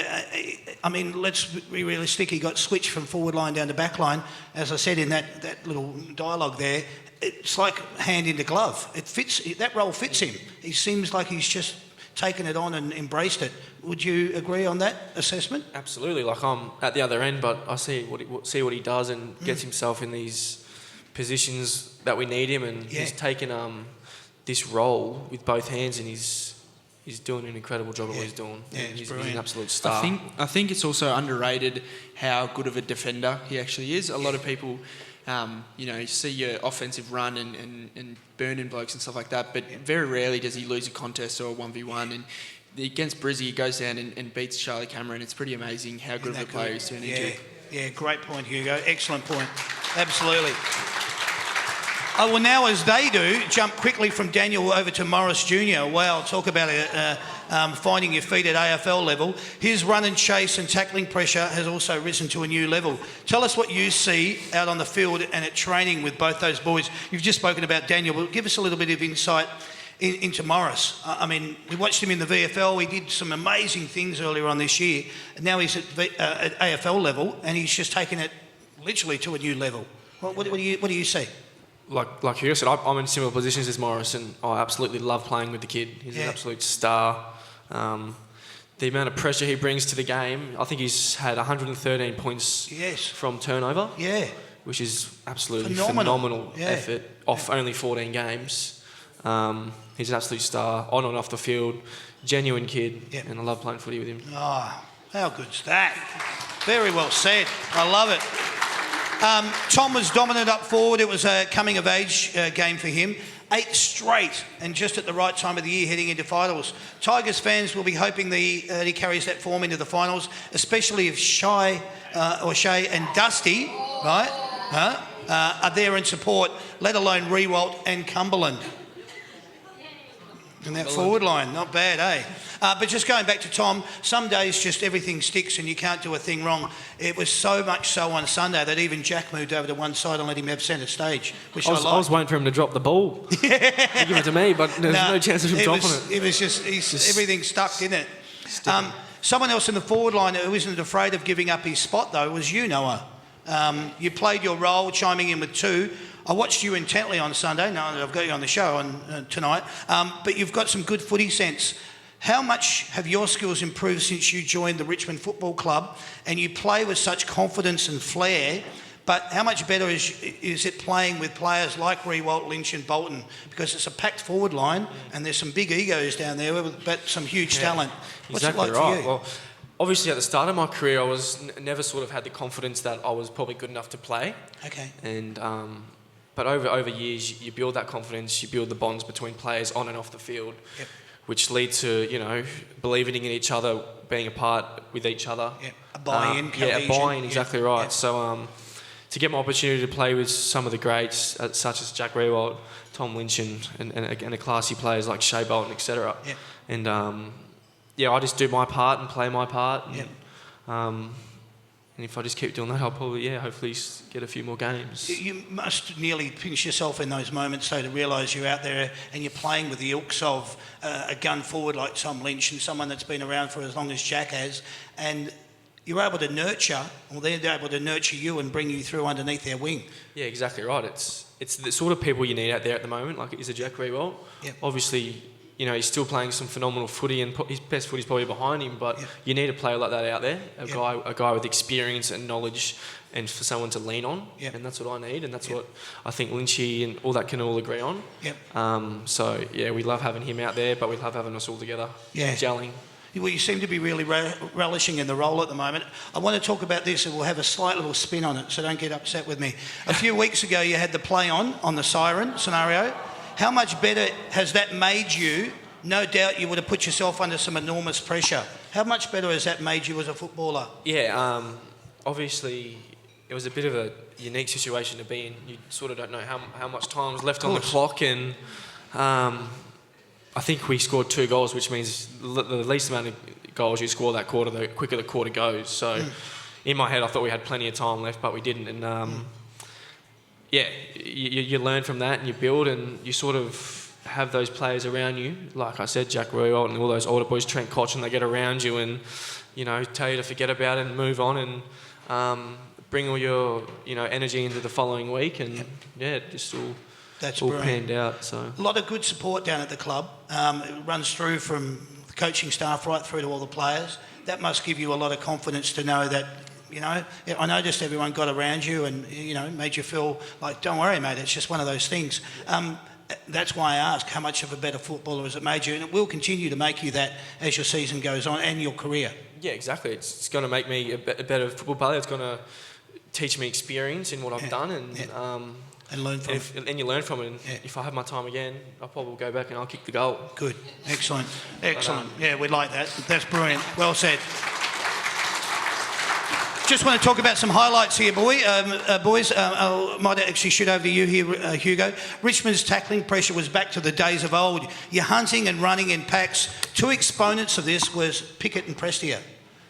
Speaker 1: let's be realistic. He got switched from forward line down to back line. As I said in that little dialogue there, it's like hand into glove. It fits. That role fits him. He seems like he's just taken it on and embraced it. Would you agree on that assessment?
Speaker 3: Absolutely. Like, I'm at the other end, but I see what he does and gets himself in these positions that we need him, and he's taken this role with both hands, and he's doing an incrable job at what he's doing.
Speaker 1: Yeah,
Speaker 3: he's an absolute star.
Speaker 4: I think it's also underrated how good of a defender he actually is. A lot of people, you see your offensive run and burning blokes and stuff like that, but very rarely does he lose a contest or a 1v1. And against Brizzy, he goes down and beats Charlie Cameron. It's pretty amazing how good of a player he's turned into.
Speaker 1: Yeah, great point, Hugo. Excellent point. Absolutely. I will now, as they do, jump quickly from Daniel over to Morris Jr. Wow, talk about finding your feet at AFL level. His run and chase and tackling pressure has also risen to a new level. Tell us what you see out on the field and at training with both those boys. You've just spoken about Daniel, but give us a little bit of insight into Morris. I mean, we watched him in the VFL. He did some amazing things earlier on this year. And now he's at AFL level, and he's just taken it literally to a new level. What do you see?
Speaker 3: Like Hugo said, I'm in similar positions as Morris, and I absolutely love playing with the kid. He's an absolute star. The amount of pressure he brings to the game, I think he's had 113 points from turnover, which is absolutely phenomenal effort off only 14 games. He's an absolute star, on and off the field, genuine kid, and I love playing footy with him.
Speaker 1: Oh, how good's that? Very well said. I love it. Tom was dominant up forward. It was a coming-of-age game for him. 8 straight, and just at the right time of the year heading into finals. Tigers fans will be hoping that he carries that form into the finals, especially if Shay and Dusty, right, are there in support, let alone Rewalt and Cumberland. And that forward line, not bad, eh? But just going back to Tom, some days just everything sticks and you can't do a thing wrong. It was so much so on Sunday that even Jack moved over to one side and let him have centre stage, which I
Speaker 3: was waiting for him to drop the ball. To give it to me, but there's no chance of him dropping it.
Speaker 1: It was just everything stuck, didn't it? Someone else in the forward line who isn't afraid of giving up his spot, though, was you, Noah. You played your role, chiming in with 2. I watched you intently on Sunday. No, I've got you on the show tonight. But you've got some good footy sense. How much have your skills improved since you joined the Richmond Football Club and you play with such confidence and flair? But how much better is it playing with players like Rewalt, Lynch and Bolton? Because it's a packed forward line and there's some big egos down there, but some huge talent. What's
Speaker 3: exactly
Speaker 1: it like
Speaker 3: right.
Speaker 1: for you?
Speaker 3: Well, obviously at the start of my career, I was never sort of had the confidence that I was probably good enough to play.
Speaker 1: Okay.
Speaker 3: And but over years, you build that confidence, you build the bonds between players on and off the field, which lead to, believing in each other, being apart with each other.
Speaker 1: Yeah, a buy-in,
Speaker 3: a buy-in, exactly right. Yeah. So to get my opportunity to play with some of the greats, such as Jack Rewalt, Tom Lynch and a classy players like Shea Bolton, etc.
Speaker 1: Yeah.
Speaker 3: And I just do my part and play my part. And, and if I just keep doing that, I'll probably, hopefully get a few more games.
Speaker 1: You must nearly pinch yourself in those moments, though, to realise you're out there and you're playing with the ilks of a gun forward like Tom Lynch and someone that's been around for as long as Jack has, and you're able to nurture, or they're able to nurture you and bring you through underneath their wing. Yeah,
Speaker 3: exactly right. It's the sort of people you need out there at the moment, like is a Jack Rewalt. Obviously, he's still playing some phenomenal footy and his best footy's probably behind him, but you need a player like that out there, a guy with experience and knowledge and for someone to lean on, and that's what I need, and that's what I think Lynchy and all that can all agree on. We love having him out there, but we love having us all together, gelling.
Speaker 1: Well, you seem to be really relishing in the role at the moment. I want to talk about this and we'll have a slight little spin on it, so don't get upset with me. A few weeks ago you had the play on the siren scenario. How much better has that made you? No doubt you would have put yourself under some enormous pressure. How much better has that made you as a footballer?
Speaker 3: Obviously it was a bit of a unique situation to be in. You sort of don't know how much time was left on the clock, and I think we scored 2 goals, which means the least amount of goals you score that quarter, the quicker the quarter goes. So in my head I thought we had plenty of time left, but we didn't. And you learn from that and you build, and you sort of have those players around you, like I said, Jack Rewalt and all those older boys, Trent Koch, and they get around you and tell you to forget about it and move on and bring all your energy into the following week, and just all panned out. So
Speaker 1: a lot of good support down at the club. It runs through from the coaching staff right through to all the players. That must give you a lot of confidence to know that. I noticed everyone got around you and, made you feel like, don't worry, mate, it's just one of those things. That's why I ask, how much of a better footballer has it made you? And it will continue to make you that as your season goes on and your career. Yeah,
Speaker 3: exactly. It's going to make me a better football player. It's going to teach me experience in what I've done
Speaker 1: and learn from it.
Speaker 3: And you learn from it. And if I have my time again, I'll probably go back and I'll kick the goal.
Speaker 1: Good. Excellent. We like that. That's brilliant. Well said. Just want to talk about some highlights here, boys. I might actually shoot over to you here, Hugo. Richmond's tackling pressure was back to the days of old. You're hunting and running in packs. 2 exponents of this was Pickett and Prestia.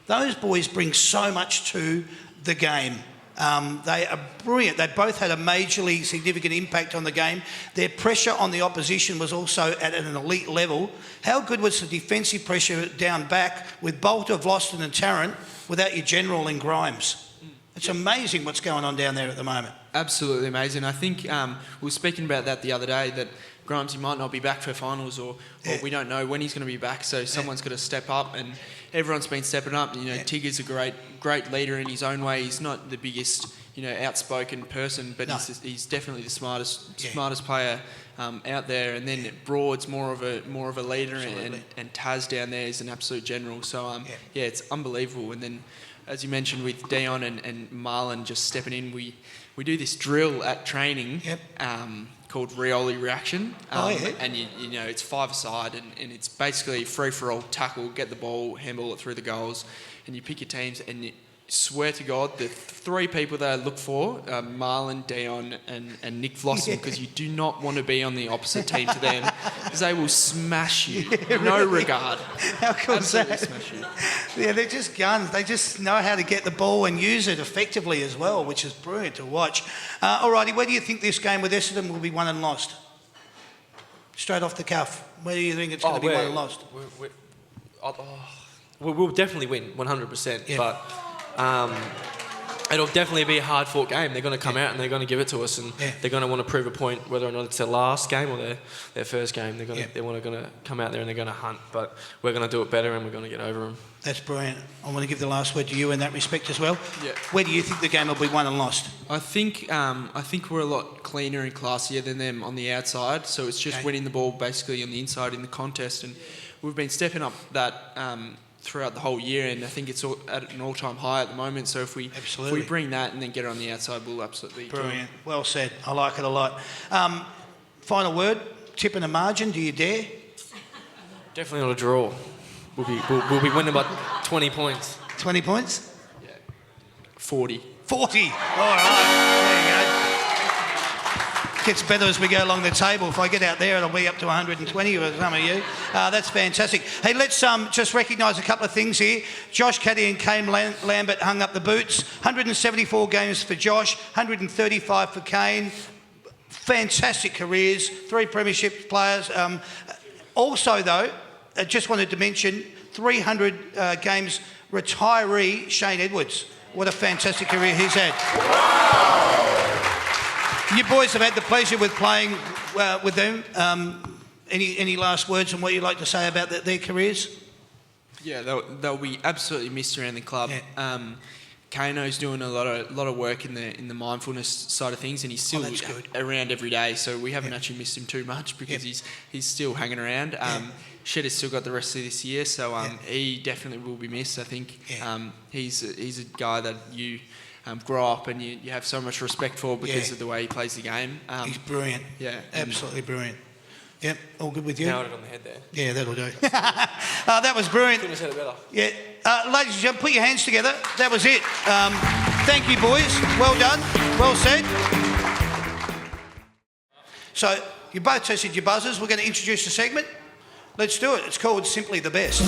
Speaker 1: Those boys bring so much to the game. They are brilliant. They both had a majorly significant impact on the game. Their pressure on the opposition was also at an elite level. How good was the defensive pressure down back with Bolter, Vlosten and Tarrant without your general in Grimes? It's amazing what's going on down there at the moment.
Speaker 4: Absolutely amazing. I think we were speaking about that the other day, that Grimes, he might not be back for finals, or we don't know when he's going to be back, so someone's got to step up, and everyone's been stepping up. You know, Tigger's a great leader in his own way. He's not the biggest, outspoken person, but he's definitely the smartest player out there. And then Broad's more of a leader, and Taz down there is an absolute general. So it's unbelievable. And then, as you mentioned, with Dion and Marlon just stepping in, we do this drill at training. Called Rioli Reaction, and it's five-a-side, and it's basically free-for-all tackle, get the ball, handball it through the goals, and you pick your teams, and you swear to God, the three people that I look for are Marlon, Dion, and Nick Vlossen, because you do not want to be on the opposite team to them, because they will smash you, no regard.
Speaker 1: How cool is that?
Speaker 4: Absolutely smash you.
Speaker 1: Yeah, they're just guns. They just know how to get the ball and use it effectively as well, which is brilliant to watch. Alrighty, where do you think this game with Essendon will be won and lost? Straight off the cuff, where do you think it's going to be won and lost?
Speaker 3: We'll definitely win 100%, but it'll definitely be a hard-fought game. They're going to come out and they're going to give it to us, and they're going to want to prove a point, whether or not it's their last game or their first game. They're going to come out there and they're going to hunt, but we're going to do it better and we're going to get over them.
Speaker 1: That's brilliant. I want to give the last word to you in that respect as well.
Speaker 4: Yeah.
Speaker 1: Where do you think the game will be won and lost?
Speaker 4: I think we're a lot cleaner and classier than them on the outside, so it's just winning the ball basically on the inside in the contest, and we've been stepping up that throughout the whole year, and I think it's at an all-time high at the moment. So if we bring that and then get it on the outside, we'll absolutely
Speaker 1: brilliant. Well said. I like it a lot. Final word. Tip and a margin. Do you dare?
Speaker 3: Definitely not a draw. We'll be winning by 20 points.
Speaker 1: 20 points?
Speaker 4: Yeah. 40.
Speaker 1: 40. All right. There you go. Gets better as we go along the table. If I get out there, it'll be up to 120 for some of you. That's fantastic. Hey, let's just recognise a couple of things here. Josh Caddy and Kane Lambert hung up the boots. 174 games for Josh, 135 for Kane. Fantastic careers, 3 premiership players. Also, though, I just wanted to mention 300 games retiree Shane Edwards. What a fantastic career he's had. You boys have had the pleasure with playing with them. Any last words on what you'd like to say about their careers?
Speaker 4: Yeah, they'll be absolutely missed around the club. Yeah. Kano's doing a lot of work in the mindfulness side of things, and he's still around every day. So we haven't actually missed him too much because he's still hanging around. Shedder's still got the rest of this year, so he definitely will be missed. I think he's a guy that you grow up and you have so much respect for because of the way he plays the game.
Speaker 1: He's brilliant. Yeah, absolutely brilliant. Yep, all good with you?
Speaker 3: Nailed it on the head there.
Speaker 1: Yeah, that'll do. That was brilliant.
Speaker 3: Couldn't have said it better.
Speaker 1: Yeah. Ladies and gentlemen, put your hands together. That was it. Thank you, boys. Well done. Well said. So, you both tested your buzzers. We're going to introduce a segment. Let's do it. It's called Simply the Best.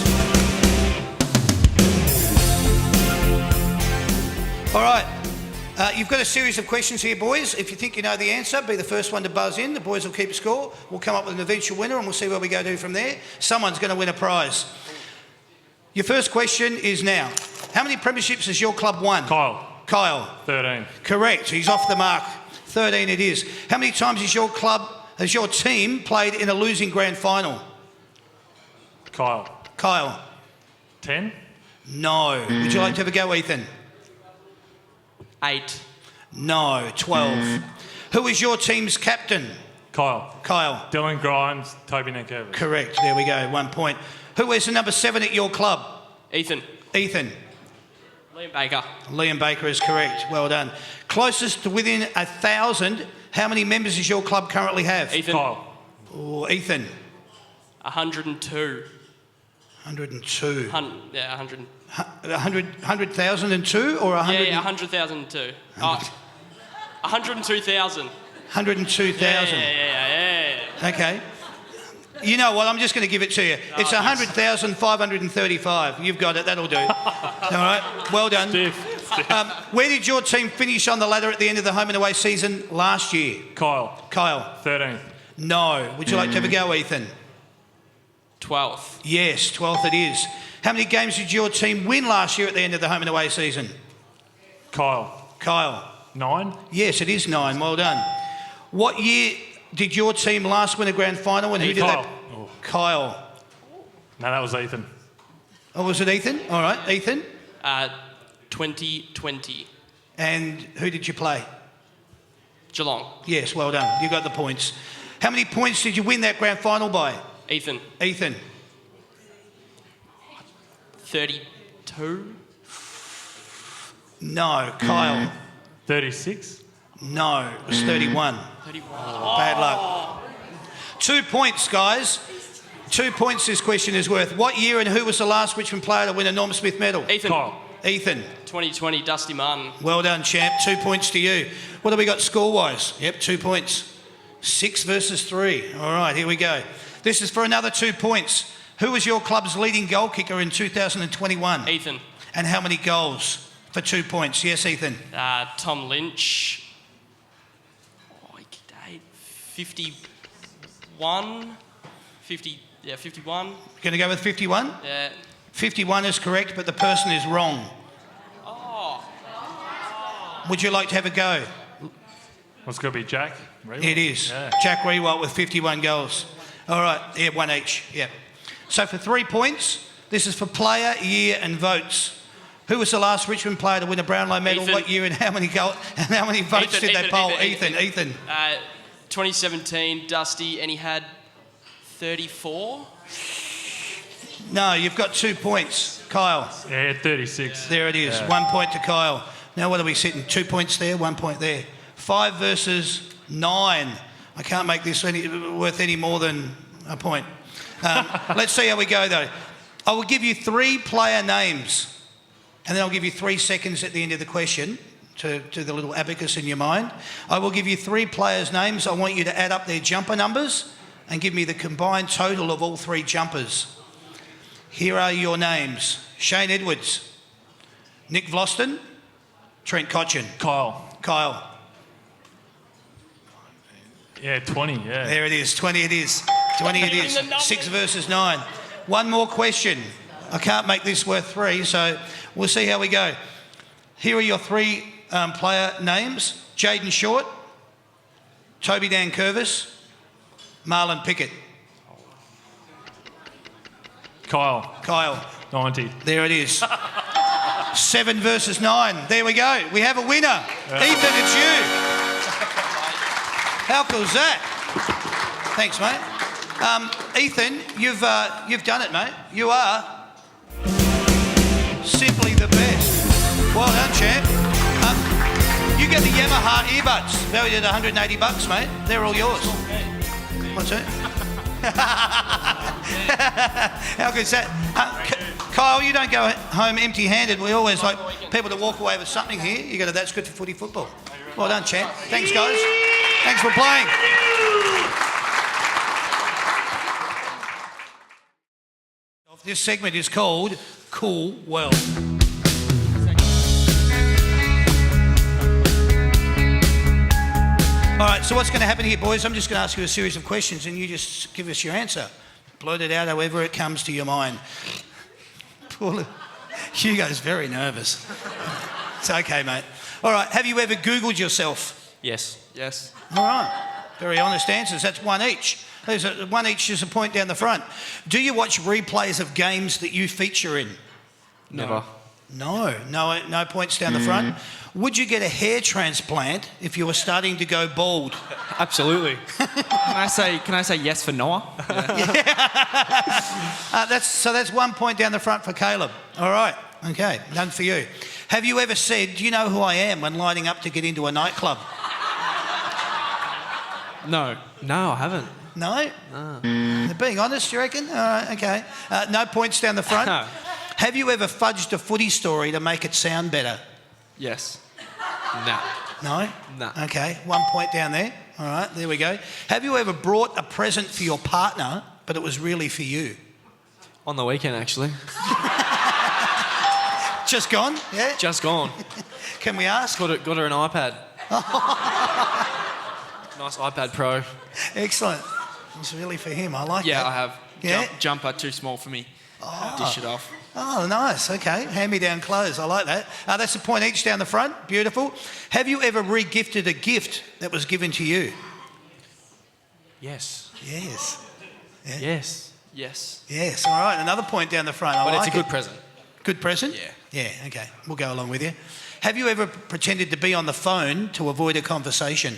Speaker 1: All right. You've got a series of questions here, boys. If you think you know the answer, be the first one to buzz in. The boys will keep score. We'll come up with an eventual winner and we'll see where we go to from there. Someone's going to win a prize. Your first question is now. How many premierships has your club won? Kyle.
Speaker 5: 13.
Speaker 1: Correct. He's off the mark. 13 it is. How many times has your team played in a losing grand final? Kyle.
Speaker 5: 10.
Speaker 1: No. Would you like to have a go, Ethan?
Speaker 4: 8.
Speaker 1: No. 12. Who is your team's captain?
Speaker 5: Kyle. Dylan Grimes, Toby Nankervis.
Speaker 1: Correct. There we go. 1 point. Who is the number 7 at your club?
Speaker 6: Ethan.
Speaker 1: Liam Baker is correct. Well done. Closest to within 1,000, how many members does your club currently have?
Speaker 6: Ethan.
Speaker 5: Kyle.
Speaker 1: Oh, Ethan.
Speaker 6: 102.
Speaker 1: 102.
Speaker 6: 100.
Speaker 1: 100,002 or 100?
Speaker 6: Yeah, 100,002. 102,000.
Speaker 1: 102,000.
Speaker 6: Yeah.
Speaker 1: Okay. You know what? I'm just going to give it to you. It's 100,535. You've got it. That'll do. All right. Well done. Where did your team finish on the ladder at the end of the home and away season last year?
Speaker 5: Kyle.
Speaker 1: Kyle?
Speaker 5: 13th.
Speaker 1: No. Would you like to have a go, Ethan?
Speaker 6: 12th.
Speaker 1: Yes, 12th it is. How many games did your team win last year at the end of the home and away season?
Speaker 5: Kyle.
Speaker 1: Kyle?
Speaker 5: 9.
Speaker 1: Yes, it is 9. Well done. What year did your team last win a grand final and who did
Speaker 5: Kyle.
Speaker 1: that?
Speaker 5: Oh.
Speaker 1: Kyle.
Speaker 5: No, that was Ethan.
Speaker 1: Oh, was it Ethan? All right, Ethan.
Speaker 6: 2020.
Speaker 1: And who did you play?
Speaker 6: Geelong.
Speaker 1: Yes, well done. You got the points. How many points did you win that grand final by?
Speaker 6: Ethan.
Speaker 1: Ethan.
Speaker 6: 32.
Speaker 1: No. Kyle.
Speaker 5: 36.
Speaker 1: No. It was 31.
Speaker 6: 31.
Speaker 1: Bad luck. 2 points, guys. 2 points this question is worth. What year and who was the last Richmond player to win a Norm Smith medal?
Speaker 6: Ethan.
Speaker 5: Kyle.
Speaker 1: Ethan.
Speaker 6: 2020, Dusty Martin.
Speaker 1: Well done, champ. 2 points to you. What have we got score-wise? Yep, 2 points. 6 versus 3. All right, here we go. This is for another 2 points. Who was your club's leading goal kicker in 2021?
Speaker 6: Ethan.
Speaker 1: And how many goals for 2 points? Yes, Ethan.
Speaker 6: Tom Lynch. He kicked 51. 51.
Speaker 1: Going to go with 51?
Speaker 6: Yeah.
Speaker 1: 51 is correct, but the person is wrong.
Speaker 6: Oh.
Speaker 1: Would you like to have a go?
Speaker 5: What's going to be Jack? Rewalt?
Speaker 1: It is.
Speaker 5: Yeah.
Speaker 1: Jack Rewalt with 51 goals. All right, yeah, 1 each. Yep. So for 3 points, this is for player, year and votes. Who was the last Richmond player to win a Brownlow medal?
Speaker 6: Ethan.
Speaker 1: What year and how many votes
Speaker 6: Ethan,
Speaker 1: did they
Speaker 6: Ethan,
Speaker 1: poll?
Speaker 6: Ethan.
Speaker 1: Ethan.
Speaker 6: 2017, Dusty, and he had 34.
Speaker 1: No, you've got 2 points. Kyle.
Speaker 5: Yeah, 36.
Speaker 1: There it is.
Speaker 5: Yeah.
Speaker 1: 1 point to Kyle. Now what are we sitting? 2 points there, 1 point there. 5 versus 9. I can't make this worth any more than a point. Let's see how we go though. I will give you 3 player names and then I'll give you 3 seconds at the end of the question to the little abacus in your mind. I will give you 3 players' names. I want you to add up their jumper numbers and give me the combined total of all 3 jumpers. Here are your names. Shane Edwards, Nick Vlosten, Trent Cotchin. Kyle.
Speaker 5: Yeah, 20, yeah.
Speaker 1: There it is. 20 it is. 20 it is. 6 versus 9. One more question. I can't make this worth 3, so we'll see how we go. Here are your 3 player names. Jaden Short, Toby Dan Curvis, Marlon Pickett. Kyle.
Speaker 5: 90.
Speaker 1: There it is. 7 versus 9. There we go. We have a winner. Ethan, it's you. How cool is that? Thanks, mate. Ethan, you've done it, mate. You are simply the best. Well done, champ. You get the Yamaha earbuds, valued at $180, mate. They're all yours. What's that? How good is that? Kyle, you don't go home empty-handed. We always like people to walk away with something here. You got to, that's good for footy football. Well done, champ. Thanks, guys. Thanks for playing. This segment is called Cool Well. All right, so what's going to happen here, boys? I'm just going to ask you a series of questions and you just give us your answer. Blurt it out however it comes to your mind. Poor Hugo's very nervous. It's okay, mate. All right, have you ever Googled yourself?
Speaker 3: Yes.
Speaker 4: Yes.
Speaker 1: All right, very honest answers. That's 1 each. There's 1 each is a point down the front. Do you watch replays of games that you feature in?
Speaker 3: Never.
Speaker 1: No points down the front. Would you get a hair transplant if you were starting to go bald?
Speaker 3: Absolutely.
Speaker 4: Can I say yes for Noah?
Speaker 1: That's 1 point down the front for Caleb. All right, okay, none for you. Have you ever said, "Do you know who I am?" when lining up to get into a nightclub?
Speaker 4: No.
Speaker 3: No, I haven't.
Speaker 1: No? They're being honest, you reckon? All right, okay. No points down the front.
Speaker 4: No.
Speaker 1: Have you ever fudged a footy story to make it sound better?
Speaker 4: Yes.
Speaker 3: No.
Speaker 1: No?
Speaker 3: No.
Speaker 1: Okay, 1 point down there. All right, there we go. Have you ever brought a present for your partner, but it was really for you?
Speaker 3: On the weekend, actually.
Speaker 1: Just gone? Yeah.
Speaker 3: Just gone.
Speaker 1: Can we ask?
Speaker 3: Got her an iPad. Nice iPad Pro.
Speaker 1: Excellent. It's really for him. I like
Speaker 4: Yeah,
Speaker 1: that.
Speaker 4: I have.
Speaker 1: Yeah?
Speaker 4: Jumper too small for me. Dish it off.
Speaker 1: Oh, nice. Okay. Hand-me-down clothes. I like that. That's a point each down the front. Beautiful. Have you ever re-gifted a gift that was given to you?
Speaker 3: Yes.
Speaker 1: Yes. Yeah.
Speaker 3: Yes.
Speaker 4: Yes.
Speaker 1: Yes. All right. Another point down the front. I
Speaker 3: But
Speaker 1: like
Speaker 3: it's a good
Speaker 1: it.
Speaker 3: present.
Speaker 1: Good present?
Speaker 4: Yeah.
Speaker 1: Yeah, okay. We'll go along with you. Have you ever pretended to be on the phone to avoid a conversation?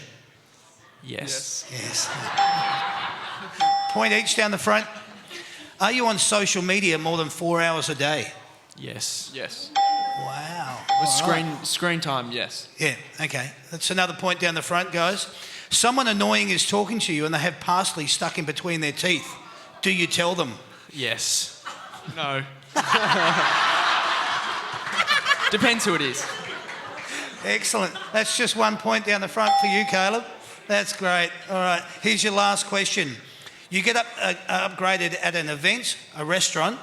Speaker 3: Yes.
Speaker 1: Yes. Point each down the front. Are you on social media more than 4 hours a day?
Speaker 3: Yes.
Speaker 4: Yes.
Speaker 1: Wow.
Speaker 4: With
Speaker 1: All right.
Speaker 4: screen time, yes.
Speaker 1: Yeah, okay. That's another point down the front, guys. Someone annoying is talking to you and they have parsley stuck in between their teeth. Do you tell them?
Speaker 3: Yes.
Speaker 4: No. Depends who it is.
Speaker 1: Excellent. That's just 1 point down the front for you, Caleb. That's great. All right, here's your last question. You get upgraded at an event, a restaurant,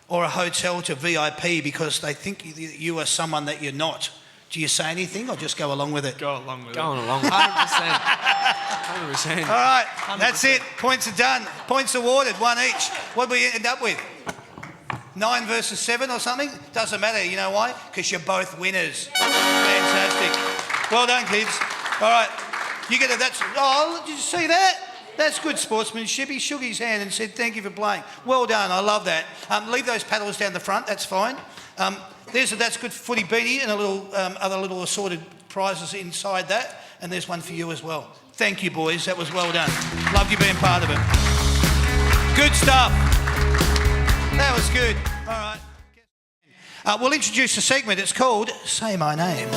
Speaker 1: or a hotel to VIP because they think you are someone that you're not. Do you say anything or just go along with it?
Speaker 4: Go along with
Speaker 3: Going
Speaker 4: it.
Speaker 3: along.
Speaker 4: 100%.
Speaker 3: 100%.
Speaker 1: All right, that's it. Points are done. Points awarded, one each. What do we end up with? 9 versus 7 or something? Doesn't matter. You know why? Because you're both winners. Fantastic. Well done, kids. All right. You get a, that's, oh, did you see that? That's good sportsmanship. He shook his hand and said, thank you for playing. Well done. I love that. Leave those paddles down the front. That's fine. That's good footy beanie and a little other little assorted prizes inside that. And there's one for you as well. Thank you, boys. That was well done. Loved you being part of it. Good stuff. That was good. All right. We'll introduce a segment. It's called Say My Name.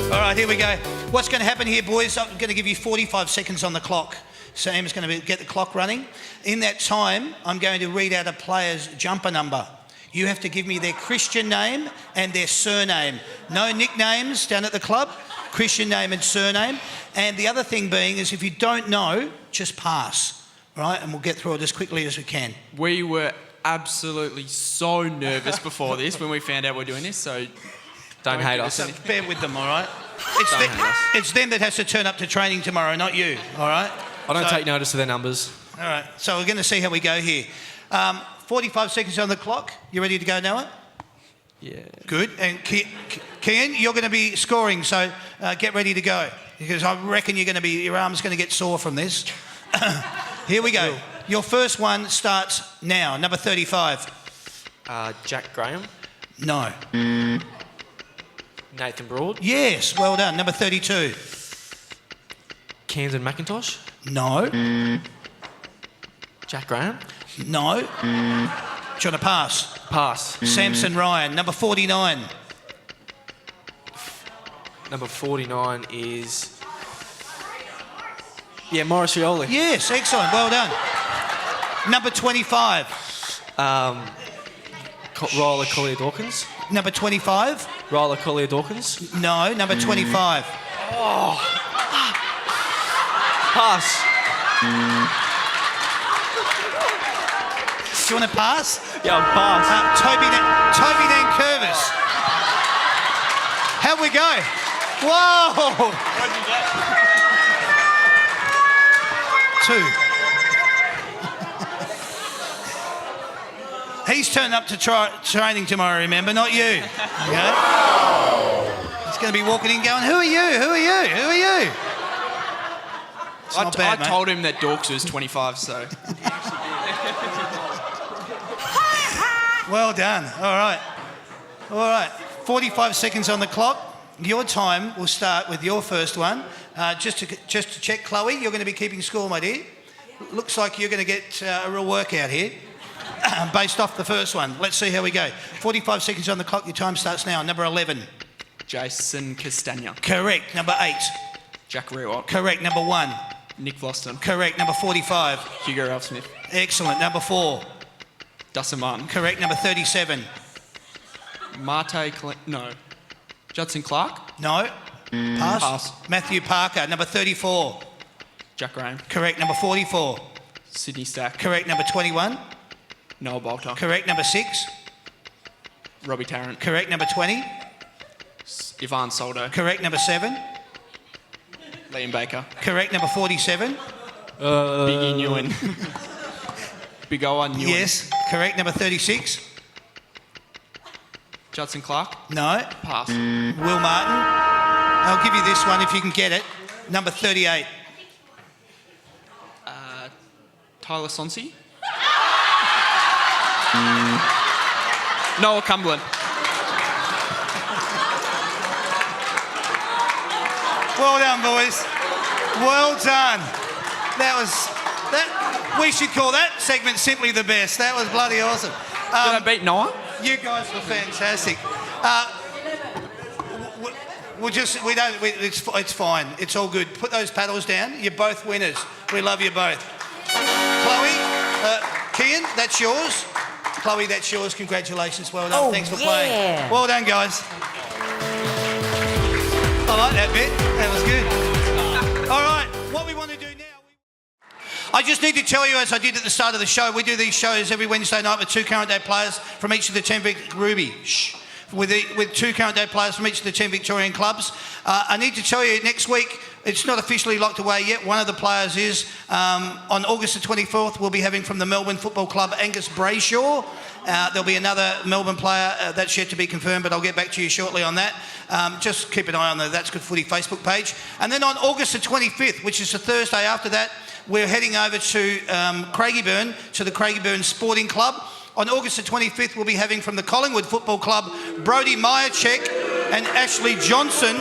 Speaker 1: All right, here we go. What's going to happen here, boys? I'm going to give you 45 seconds on the clock. Sam's going to get the clock running. In that time, I'm going to read out a player's jumper number. You have to give me their Christian name and their surname. No nicknames down at the club. Christian name and surname. And the other thing being is if you don't know, just pass. All right? And we'll get through it as quickly as we can.
Speaker 4: We were absolutely so nervous before this when we found out we're doing this, so
Speaker 3: Don't hate
Speaker 4: give
Speaker 3: us.
Speaker 4: us
Speaker 1: So bear with them, all right?
Speaker 3: hate
Speaker 1: It's them that has to turn up to training tomorrow, not you, all right?
Speaker 3: I don't
Speaker 1: So-
Speaker 3: take notice of their numbers.
Speaker 1: All right, so we're going to see how we go here. 45 seconds on the clock. You ready to go, Noah?
Speaker 3: Yeah.
Speaker 1: Good. And Kian, you're going to be scoring, so get ready to go. Because I reckon your arm's going to get sore from this. Here we go. Your first one starts now. Number 35.
Speaker 3: Jack Graham.
Speaker 1: No.
Speaker 3: Nathan Broad.
Speaker 1: Yes, well done. Number 32.
Speaker 3: Camden McIntosh.
Speaker 1: No.
Speaker 3: Jack Graham.
Speaker 1: No. Do you want to pass?
Speaker 3: Pass.
Speaker 1: Samson Ryan. Number 49.
Speaker 3: Number 49 is... Yeah, Morris Rioli.
Speaker 1: Yes, excellent. Well done. Number 25.
Speaker 3: Ryla Collier-Dawkins.
Speaker 1: Number 25.
Speaker 3: Ryla Collier-Dawkins.
Speaker 1: No, number 25.
Speaker 3: Pass.
Speaker 1: Do you want to pass?
Speaker 3: Yeah, pass.
Speaker 1: Toby Nankervis. How'd we go? Whoa! Two. He's turned up to training tomorrow, remember, not you. Okay? He's going to be walking in going, who are you? Who are you? Who are you? It's not bad,
Speaker 4: I
Speaker 1: mate.
Speaker 4: told him that Dorks was 25, so...
Speaker 1: Well done. All right. All right. 45 seconds on the clock. Your time will start with your first one. Just to check, Chloe, you're going to be keeping score, my dear. Looks like you're going to get a real workout here based off the first one. Let's see how we go. 45 seconds on the clock. Your time starts now. Number 11.
Speaker 4: Jason Castagna.
Speaker 1: Correct. Number 8.
Speaker 4: Jack Rewalt.
Speaker 1: Correct. Number 1.
Speaker 4: Nick Vlosten.
Speaker 1: Correct. Number 45.
Speaker 4: Hugo Ralph Smith.
Speaker 1: Excellent. Number 4.
Speaker 4: Dustin Martin.
Speaker 1: Correct. Number 37.
Speaker 4: No. Judson Clark.
Speaker 1: No. Pass.
Speaker 4: Pass.
Speaker 1: Matthew Parker. Number 34.
Speaker 4: Jack Graham.
Speaker 1: Correct. Number 44.
Speaker 4: Sydney Stack.
Speaker 1: Correct. Number 21.
Speaker 4: Noah Bolter.
Speaker 1: Correct. Number 6.
Speaker 4: Robbie Tarrant.
Speaker 1: Correct. Number 20.
Speaker 4: Ivan Soldo.
Speaker 1: Correct. Number 7.
Speaker 4: Liam Baker.
Speaker 1: Correct. Number 47.
Speaker 4: Biggie Nguyen. Big Owen Nguyen.
Speaker 1: Yes. Correct. Number 36.
Speaker 4: Judson Clark.
Speaker 1: No.
Speaker 4: Pass.
Speaker 1: Will Martin. I'll give you this one if you can get it. Number 38.
Speaker 4: Tyler Sonsi. Noah Cumberland.
Speaker 1: Well done, boys. Well done. We should call that segment simply the best. That was bloody awesome.
Speaker 4: Did I beat Noah?
Speaker 1: You guys were fantastic. It's fine. It's all good. Put those paddles down. You're both winners. We love you both. Chloe, Kian, that's yours. Chloe, that's yours. Congratulations. Well done. Thanks for playing. Well done, guys. I like that bit. That was good. All right. What we want to do now... I just need to tell you, as I did at the start of the show, we do these shows every Wednesday night with 2 current day players from each of the 10 with 2 current day players from each of the 10 Victorian clubs. I need to tell you, next week, it's not officially locked away yet. One of the players is, on August the 24th, we'll be having from the Melbourne Football Club, Angus Brayshaw. There'll be another Melbourne player that's yet to be confirmed, but I'll get back to you shortly on that. Just keep an eye on the That's Good Footy Facebook page. And then on August the 25th, which is the Thursday after that, we're heading over to Craigieburn, to the Craigieburn Sporting Club. On August the 25th, we'll be having from the Collingwood Football Club, Brodie Myercheck and Ashley Johnson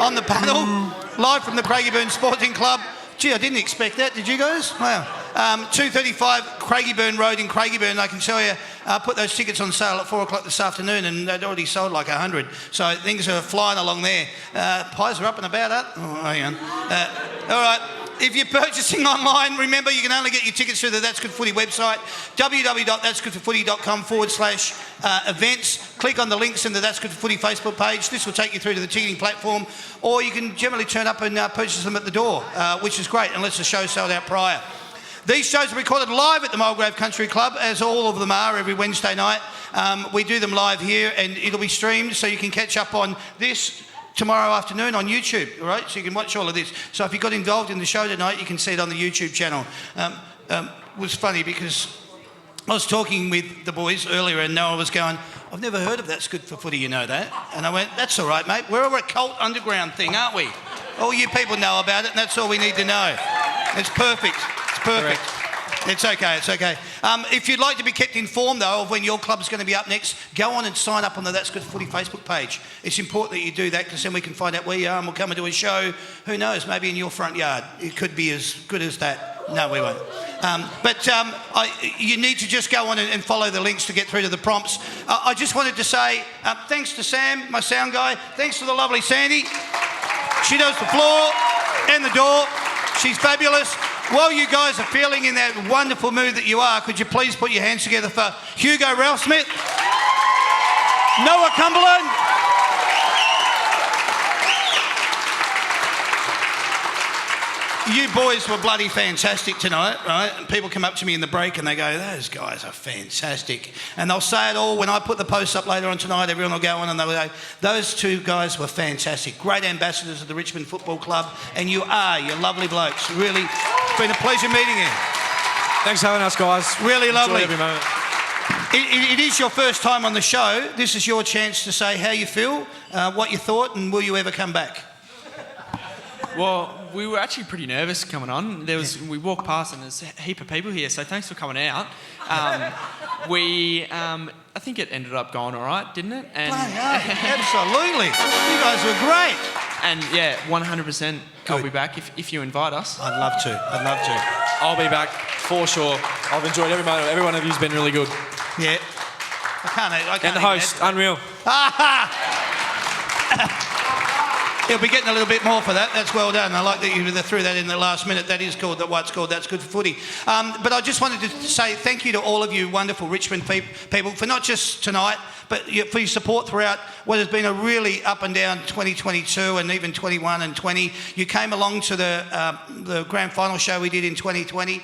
Speaker 1: on the panel, live from the Craigieburn Sporting Club. Gee, I didn't expect that, did you guys? Wow. 235 Craigieburn Road in Craigieburn. I can tell you, I put those tickets on sale at 4 o'clock this afternoon and they'd already sold like 100. So things are flying along there. Pies are up and about, huh? Oh, hang on. All right. If you're purchasing online, remember you can only get your tickets through the That's Good Footy website, www.that'sgoodforfooty.com/events. Click on the links in the That's Good Footy Facebook page. This will take you through to the ticketing platform, or you can generally turn up and purchase them at the door, which is great, unless the show sold out prior. These shows are recorded live at the Mulgrave Country Club, as all of them are every Wednesday night. We do them live here, and it'll be streamed, so you can catch up on this tomorrow afternoon on YouTube, all right? So you can watch all of this. So if you got involved in the show tonight, you can see it on the YouTube channel. It was funny because I was talking with the boys earlier and Noah was going, I've never heard of That's Good for Footy, you know that? And I went, that's all right, mate. We're a cult underground thing, aren't we? All you people know about it, and that's all we need to know. It's perfect. It's perfect. Correct. It's okay, it's okay. If you'd like to be kept informed, though, of when your club's going to be up next, go on and sign up on the That's Good Footy Facebook page. It's important that you do that because then we can find out where you are and we'll come and do a show, who knows, maybe in your front yard. It could be as good as that. No, we won't. You need to just go on and follow the links to get through to the prompts. I just wanted to say thanks to Sam, my sound guy. Thanks to the lovely Sandy. She does the floor and the door. She's fabulous. While you guys are feeling in that wonderful mood that you are, could you please put your hands together for Hugo Ralph Smith, Noah Cumberland, you boys were bloody fantastic tonight, right? And people come up to me in the break and they go, those guys are fantastic. And they'll say it all when I put the post up later on tonight, everyone will go on and they'll go, those 2 guys were fantastic. Great ambassadors of the Richmond Football Club. And you're lovely blokes. Really, it's been a pleasure meeting you.
Speaker 7: Thanks for having us, guys.
Speaker 1: Really lovely.
Speaker 7: Enjoy every moment.
Speaker 1: It is your first time on the show. This is your chance to say how you feel, what you thought, and will you ever come back?
Speaker 4: Well, we were actually pretty nervous coming on. We walked past and there's a heap of people here, so thanks for coming out. I think it ended up going all right, didn't it? And
Speaker 1: absolutely. You guys were great.
Speaker 4: And yeah, 100%. I'll be back if you invite us.
Speaker 1: I'd love to.
Speaker 7: I'll be back for sure. I've enjoyed every moment. Every one of you's been really good.
Speaker 1: Yeah. I can't
Speaker 7: and the host, unreal.
Speaker 1: He'll be getting a little bit more for that. That's well done. I like that you threw that in the last minute. That is called what's called That's Good for Footy. But I just wanted to say thank you to all of you wonderful Richmond people for not just tonight, but for your support throughout what has been a really up and down 2022 and even 21 and 20. You came along to the grand final show we did in 2020.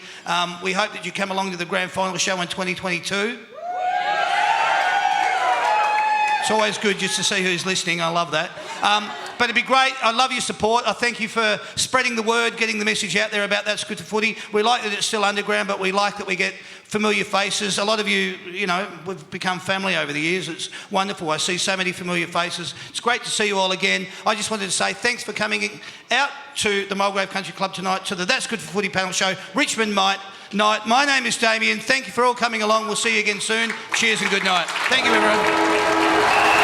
Speaker 1: We hope that you come along to the grand final show in 2022. It's always good just to see who's listening. I love that. But it'd be great. I love your support. I thank you for spreading the word, getting the message out there about That's Good for Footy. We like that it's still underground, but we like that we get familiar faces. A lot of you, we've become family over the years. It's wonderful. I see so many familiar faces. It's great to see you all again. I just wanted to say thanks for coming out to the Mulgrave Country Club tonight, to the That's Good for Footy panel show, Richmond night. My name is Damien. Thank you for all coming along. We'll see you again soon. Cheers and good night. Thank you, everyone.